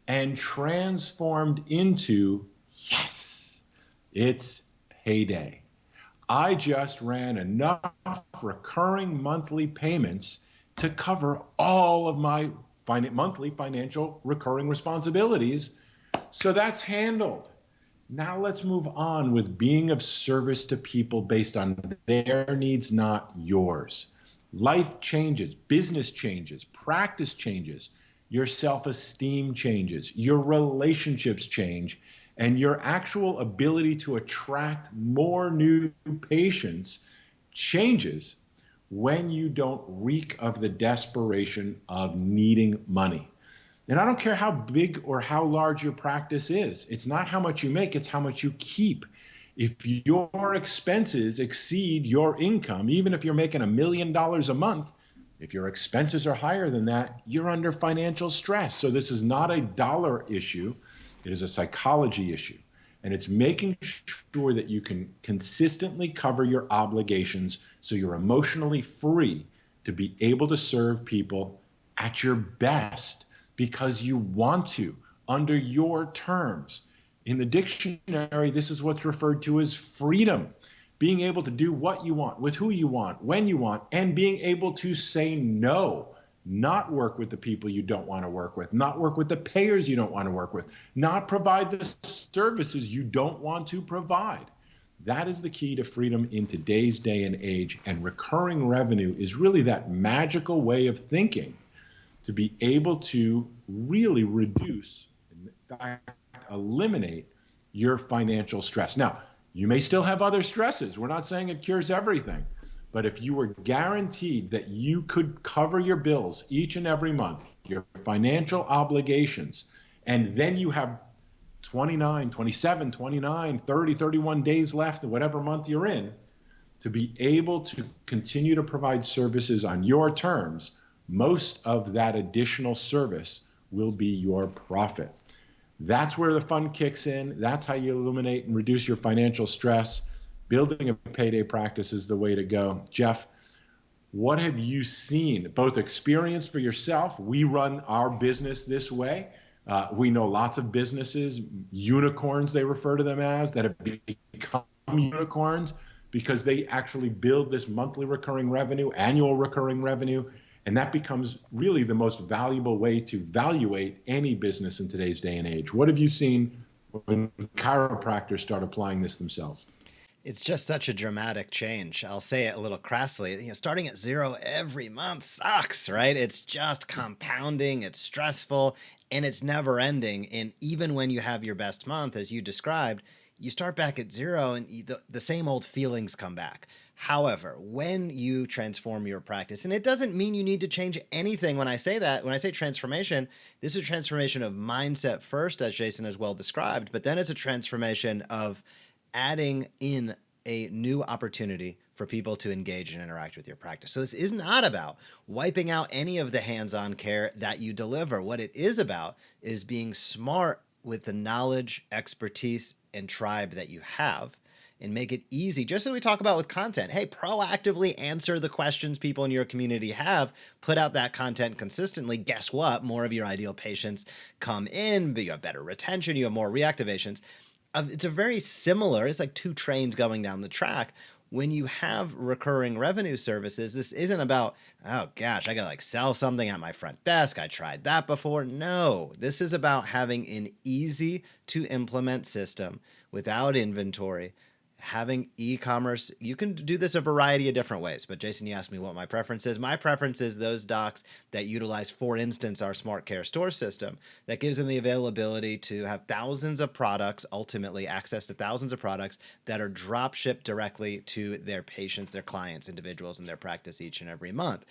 B: and transformed into, yes, it's payday. I just ran enough recurring monthly payments to cover all of my monthly financial recurring responsibilities. So that's handled. Now let's move on with being of service to people based on their needs, not yours. Life changes, business changes, practice changes, your self-esteem changes, your relationships change, and your actual ability to attract more new patients changes when you don't reek of the desperation of needing money. And I don't care how big or how large your practice is. It's not how much you make, it's how much you keep. If your expenses exceed your income, even if you're making $1 million a month, if your expenses are higher than that, you're under financial stress. So this is not a dollar issue. It is a psychology issue. And it's making sure that you can consistently cover your obligations so you're emotionally free to be able to serve people at your best because you want to, under your terms. In the dictionary, this is what's referred to as freedom. Being able to do what you want, with who you want, when you want, and being able to say no. Not work with the people you don't want to work with, not work with the payers you don't want to work with, not provide the services you don't want to provide. That is the key to freedom in today's day and age. And recurring revenue is really that magical way of thinking to be able to really reduce, in fact, eliminate your financial stress. Now, you may still have other stresses. We're not saying it cures everything. But if you were guaranteed that you could cover your bills each and every month, your financial obligations, and then you have 29, 27, 29, 30, 31 days left of whatever month you're in, to be able to continue to provide services on your terms, most of that additional service will be your profit. That's where the fun kicks in. That's how you eliminate and reduce your financial stress. Building a payday practice is the way to go. Jeff, what have you seen, both experienced for yourself? We run our business this way. We know lots of businesses, unicorns they refer to them as, that have become unicorns because they actually build this monthly recurring revenue, annual recurring revenue, and that becomes really the most valuable way to evaluate any business in today's day and age. What have you seen when chiropractors start applying this themselves?
A: It's just such a dramatic change. I'll say it a little crassly. Starting at zero every month sucks, right? It's just compounding, it's stressful, and it's never ending. And even when you have your best month, as you described, you start back at zero and the same old feelings come back. However, when you transform your practice, and it doesn't mean you need to change anything when I say that, when I say transformation, this is a transformation of mindset first, as Jason has well described, but then it's a transformation of adding in a new opportunity for people to engage and interact with your practice. So this is not about wiping out any of the hands-on care that you deliver. What it is about is being smart with the knowledge, expertise, and tribe that you have, and make it easy, just as we talk about with content. Hey, proactively answer the questions people in your community have, put out that content consistently. Guess what? More of your ideal patients come in, but you have better retention, you have more reactivations. It's a very similar, it's like two trains going down the track. When you have recurring revenue services, this isn't about, oh gosh, I gotta sell something at my front desk. I tried that before. No, this is about having an easy to implement system without inventory, having e-commerce. You can do this a variety of different ways, but Jason, you asked me what my preference is. My preference is those docs that utilize, for instance, our Smart Care store system that gives them the availability to have thousands of products, ultimately access to thousands of products that are drop shipped directly to their patients, their clients, individuals in their practice each and every month.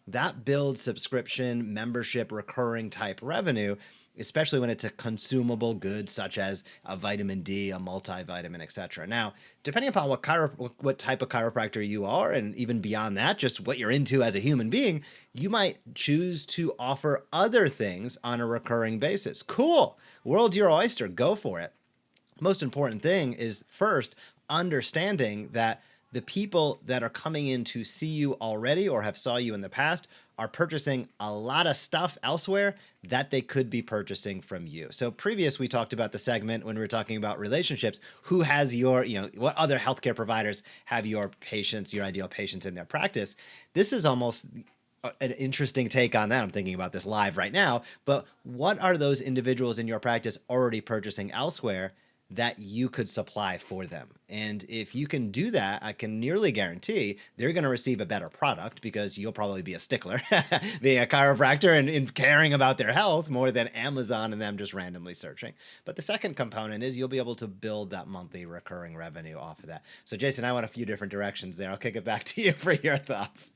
A: That builds subscription, membership, recurring type revenue, especially when it's a consumable good such as a vitamin D, a multivitamin, etc. Now, depending upon what type of chiropractor you are, and even beyond that, just what you're into as a human being, you might choose to offer other things on a recurring basis. Cool. World's your oyster. Go for it. Most important thing is first understanding that the people that are coming in to see you already or have saw you in the past are purchasing a lot of stuff elsewhere that they could be purchasing from you. So previous, we talked about the segment when we were talking about relationships, who has your, what other healthcare providers have your patients, your ideal patients in their practice. This is almost an interesting take on that. I'm thinking about this live right now, but what are those individuals in your practice already purchasing elsewhere that you could supply for them? And if you can do that, I can nearly guarantee they're going to receive a better product because you'll probably be a stickler, being a chiropractor and caring about their health more than Amazon and them just randomly searching. But the second component is you'll be able to build that monthly recurring revenue off of that. So Jason, I went a few different directions there. I'll kick it back to you for your thoughts.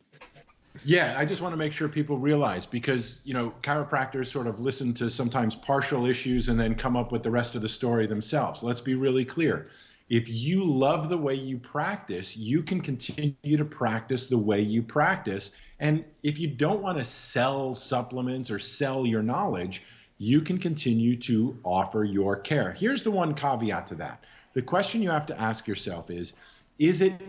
B: Yeah, I just want to make sure people realize, because, chiropractors sort of listen to sometimes partial issues and then come up with the rest of the story themselves. Let's be really clear. If you love the way you practice, you can continue to practice the way you practice. And if you don't want to sell supplements or sell your knowledge, you can continue to offer your care. Here's the one caveat to that. The question you have to ask yourself is it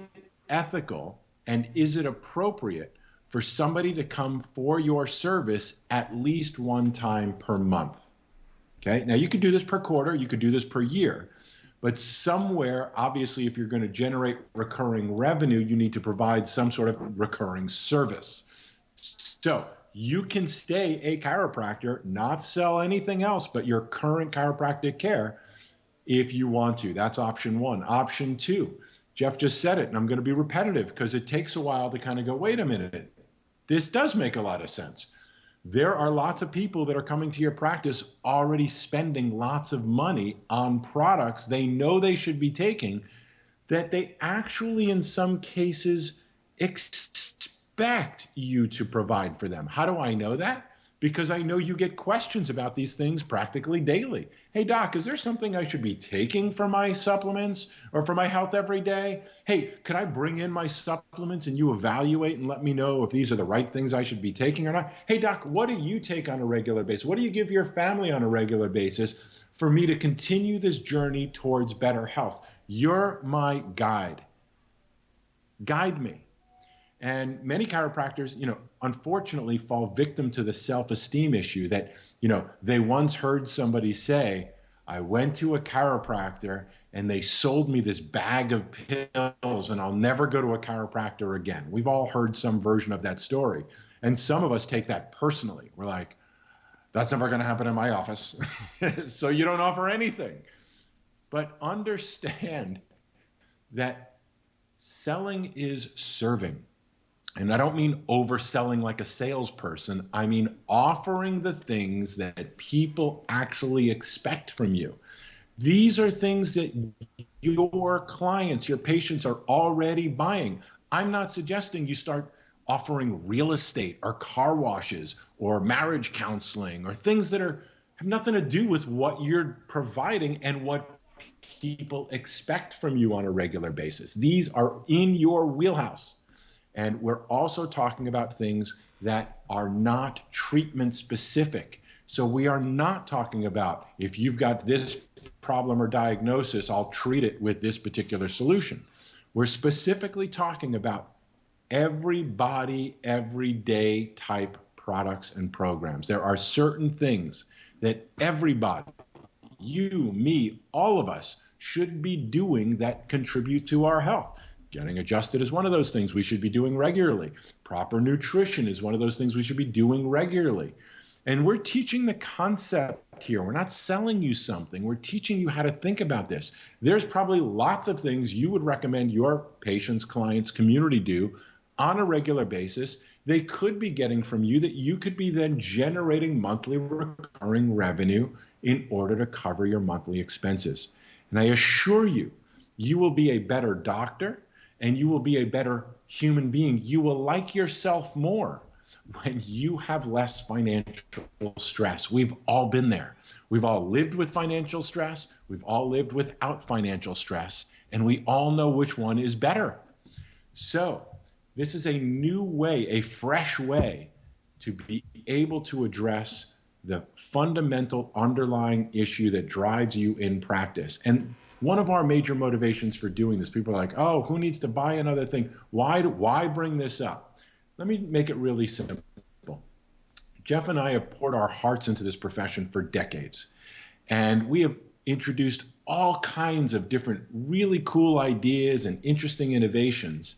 B: ethical and is it appropriate for somebody to come for your service at least one time per month? Okay, now you could do this per quarter, you could do this per year, but somewhere, obviously, if you're going to generate recurring revenue, you need to provide some sort of recurring service. So you can stay a chiropractor, not sell anything else but your current chiropractic care, if you want to. That's option one. Option two, Jeff just said it, and I'm going to be repetitive because it takes a while to kind of go, wait a minute, this does make a lot of sense. There are lots of people that are coming to your practice already spending lots of money on products they know they should be taking that they actually, in some cases, expect you to provide for them. How do I know that? Because I know you get questions about these things practically daily. Hey, doc, is there something I should be taking for my supplements or for my health every day? Hey, could I bring in my supplements and you evaluate and let me know if these are the right things I should be taking or not? Hey, doc, what do you take on a regular basis? What do you give your family on a regular basis for me to continue this journey towards better health? You're my guide. Guide me. And many chiropractors, unfortunately fall victim to the self-esteem issue that, they once heard somebody say, I went to a chiropractor and they sold me this bag of pills and I'll never go to a chiropractor again. We've all heard some version of that story. And some of us take that personally. We're like, that's never going to happen in my office. So you don't offer anything. But understand that selling is serving. And I don't mean overselling like a salesperson. I mean offering the things that people actually expect from you. These are things that your clients, your patients are already buying. I'm not suggesting you start offering real estate or car washes or marriage counseling or things that have nothing to do with what you're providing and what people expect from you on a regular basis. These are in your wheelhouse. And we're also talking about things that are not treatment specific. So we are not talking about if you've got this problem or diagnosis, I'll treat it with this particular solution. We're specifically talking about everybody, everyday type products and programs. There are certain things that everybody, you, me, all of us, should be doing that contribute to our health. Getting adjusted is one of those things we should be doing regularly. Proper nutrition is one of those things we should be doing regularly. And we're teaching the concept here. We're not selling you something. We're teaching you how to think about this. There's probably lots of things you would recommend your patients, clients, community do on a regular basis. They could be getting from you that you could be then generating monthly recurring revenue in order to cover your monthly expenses. And I assure you, you will be a better doctor and you will be a better human being. You will like yourself more when you have less financial stress. We've all been there. We've all lived with financial stress. We've all lived without financial stress. And we all know which one is better. So this is a new way, a fresh way to be able to address the fundamental underlying issue that drives you in practice. And one of our major motivations for doing this, people are like, oh, who needs to buy another thing? Why bring this up? Let me make it really simple. Jeff and I have poured our hearts into this profession for decades. And we have introduced all kinds of different really cool ideas and interesting innovations.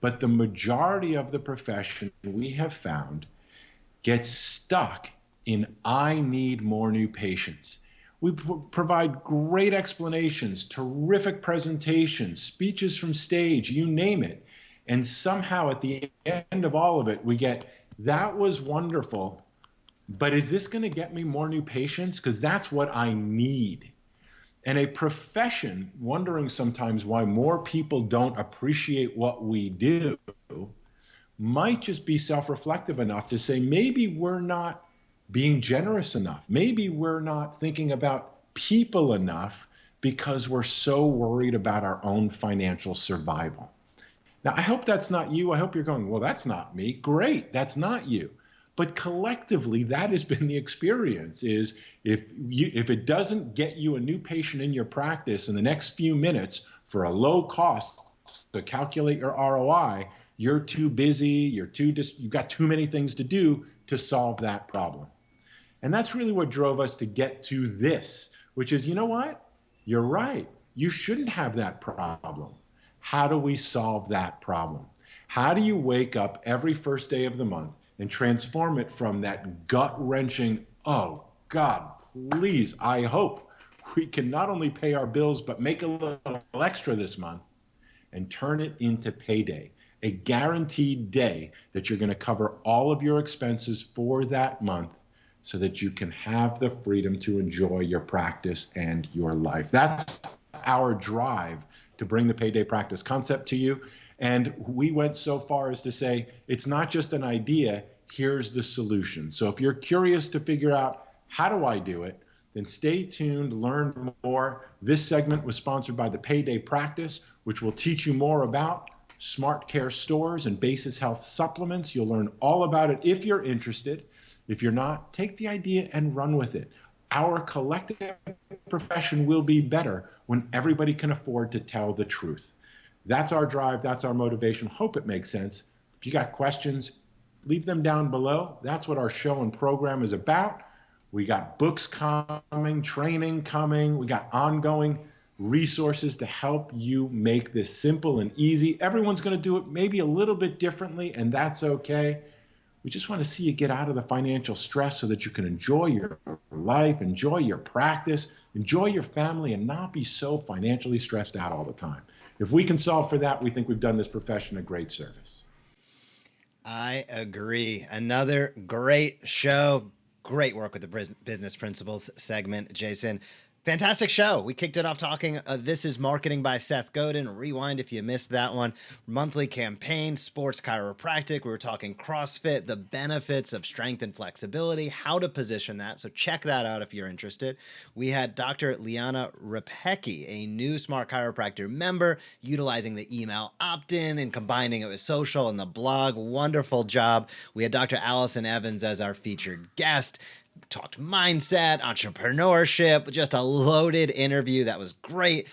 B: But the majority of the profession we have found gets stuck in I need more new patients. We provide great explanations, terrific presentations, speeches from stage, you name it. And somehow at the end of all of it, we get, that was wonderful, but is this going to get me more new patients? Because that's what I need. And a profession wondering sometimes why more people don't appreciate what we do might just be self-reflective enough to say, maybe we're not being generous enough. Maybe we're not thinking about people enough because we're so worried about our own financial survival. Now, I hope that's not you. I hope you're going, well, that's not me. Great, that's not you. But collectively, that has been the experience, is if it doesn't get you a new patient in your practice in the next few minutes for a low cost to calculate your ROI, you're too busy, you've got too many things to do to solve that problem. And that's really what drove us to get to this, which is, you know what? You're right. You shouldn't have that problem. How do we solve that problem? How do you wake up every first day of the month and transform it from that gut-wrenching, oh, God, please, I hope we can not only pay our bills, but make a little extra this month and turn it into payday, a guaranteed day that you're going to cover all of your expenses for that month so that you can have the freedom to enjoy your practice and your life. That's our drive to bring the payday practice concept to you. And we went so far as to say, it's not just an idea, here's the solution. So if you're curious to figure out, how do I do it? Then stay tuned, learn more. This segment was sponsored by the Payday Practice, which will teach you more about Smart Care stores and Basis Health supplements. You'll learn all about it if you're interested. If you're not, take the idea and run with it. Our collective profession will be better when everybody can afford to tell the truth. That's our drive. That's our motivation. Hope it makes sense. If you got questions, leave them down below. That's what our show and program is about. We got books coming, training coming. We got ongoing resources to help you make this simple and easy. Everyone's going to do it maybe a little bit differently, and that's okay. We just want to see you get out of the financial stress so that you can enjoy your life, enjoy your practice, enjoy your family, and not be so financially stressed out all the time. If we can solve for that, we think we've done this profession a great service.
A: I agree. Another great show. Great work with the business principles segment, Jason. Fantastic show. We kicked it off talking, this is Marketing by Seth Godin. Rewind if you missed that one. Monthly campaign, sports chiropractic. We were talking CrossFit, the benefits of strength and flexibility, how to position that. So check that out if you're interested. We had Dr. Lianna Repecki, a new Smart Chiropractor member, utilizing the email opt-in and combining it with social and the blog. Wonderful job. We had Dr. Alyson Evans as our featured guest. Talked mindset, entrepreneurship, just a loaded interview that was great.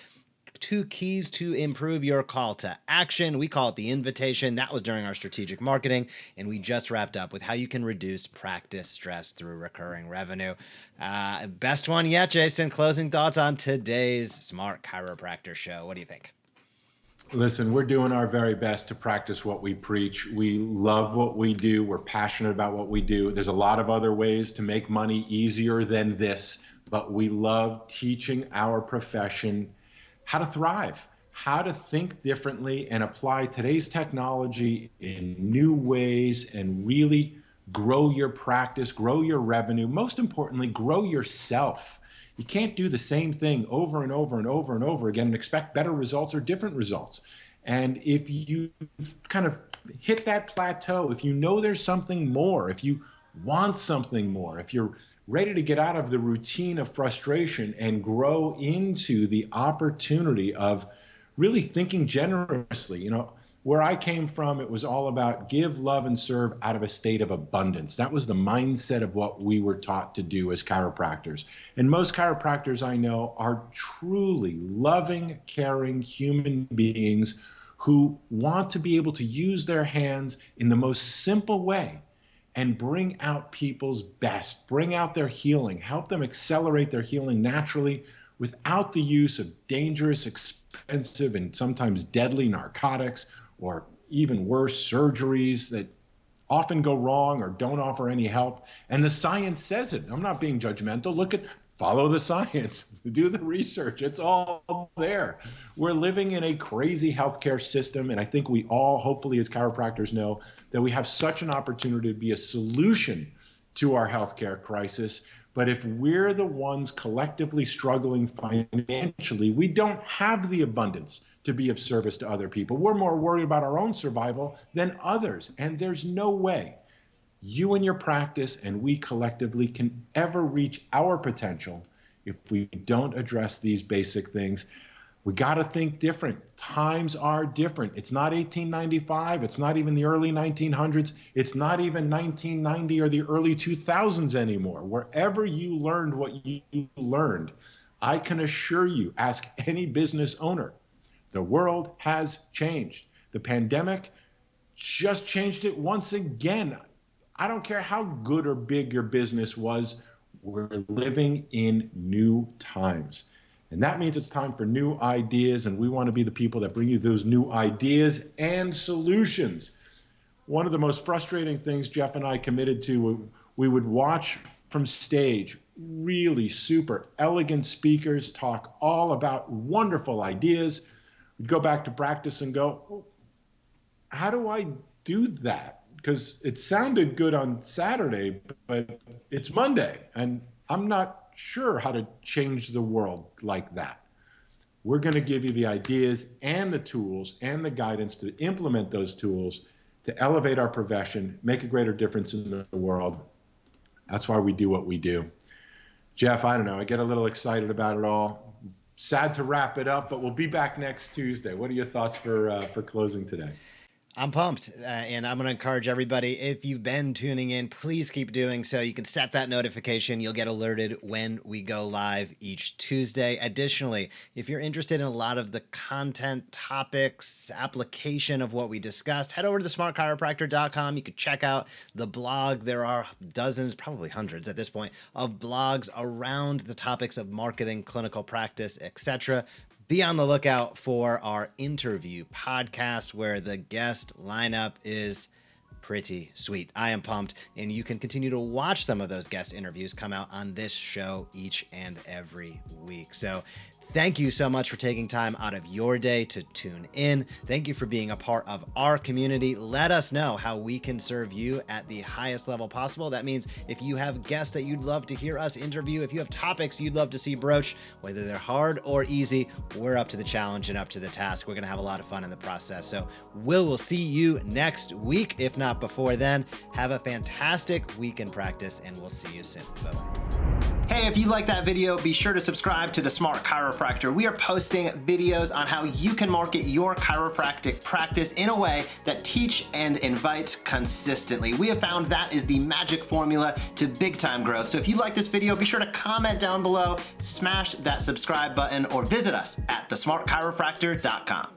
A: 2 keys to improve your call to action. We call it the invitation. That was during our strategic marketing. And we just wrapped up with how you can reduce practice stress through recurring revenue. Best one yet, Jason. Closing thoughts on today's Smart Chiropractor show. What do you think?
B: Listen, we're doing our very best to practice what we preach. We love what we do. We're passionate about what we do. There's a lot of other ways to make money easier than this, but we love teaching our profession how to thrive, how to think differently and apply today's technology in new ways and really grow your practice, grow your revenue. Most importantly, grow yourself. You can't do the same thing over and over and over and over again and expect better results or different results. And if you kind of hit that plateau, if you know there's something more, if you want something more, if you're ready to get out of the routine of frustration and grow into the opportunity of really thinking generously, where I came from, it was all about give, love, and serve out of a state of abundance. That was the mindset of what we were taught to do as chiropractors. And most chiropractors I know are truly loving, caring human beings who want to be able to use their hands in the most simple way and bring out people's best, bring out their healing, help them accelerate their healing naturally without the use of dangerous, expensive, and sometimes deadly narcotics, or even worse, surgeries that often go wrong or don't offer any help. And the science says it. I'm not being judgmental. Follow the science, do the research. It's all there. We're living in a crazy healthcare system. And I think we all, hopefully as chiropractors, know that we have such an opportunity to be a solution to our healthcare crisis. But if we're the ones collectively struggling financially, we don't have the abundance to be of service to other people. We're more worried about our own survival than others. And there's no way you and your practice and we collectively can ever reach our potential if we don't address these basic things. We got to think different. Times are different. It's not 1895. It's not even the early 1900s. It's not even 1990 or the early 2000s anymore. Wherever you learned what you learned, I can assure you, ask any business owner, the world has changed. The pandemic just changed it once again. I don't care how good or big your business was, we're living in new times. And that means it's time for new ideas, and we want to be the people that bring you those new ideas and solutions. One of the most frustrating things Jeff and I committed to, we would watch from stage really super elegant speakers talk all about wonderful ideas. We'd go back to practice and go, well, how do I do that? Because it sounded good on Saturday, but it's Monday, and I'm not sure how to change the world like that. We're going to give you the ideas and the tools and the guidance to implement those tools to elevate our profession, make a greater difference in the world. That's why we do what we do. Jeff, I don't know, I get a little excited about it all. Sad to wrap it up, but we'll be back next Tuesday. What are your thoughts for closing today?
A: I'm pumped, and I'm going to encourage everybody, if you've been tuning in, please keep doing so. You can set that notification. You'll get alerted when we go live each Tuesday. Additionally, if you're interested in a lot of the content, topics, application of what we discussed, head over to smartchiropractor.com. You can check out the blog. There are dozens, probably hundreds at this point, of blogs around the topics of marketing, clinical practice, etc. Be on the lookout for our interview podcast where the guest lineup is pretty sweet. I am pumped, and you can continue to watch some of those guest interviews come out on this show each and every week. So thank you so much for taking time out of your day to tune in. Thank you for being a part of our community. Let us know how we can serve you at the highest level possible. That means if you have guests that you'd love to hear us interview, if you have topics you'd love to see broached, whether they're hard or easy, we're up to the challenge and up to the task. We're going to have a lot of fun in the process. So we'll see you next week, if not before then. Have a fantastic week in practice, and we'll see you soon. Bye-bye. Hey, if you like that video, be sure to subscribe to the Smart Chiropractor. We are posting videos on how you can market your chiropractic practice in a way that teach and invites consistently. We have found that is the magic formula to big time growth. So if you like this video, be sure to comment down below, smash that subscribe button, or visit us at thesmartchiropractor.com.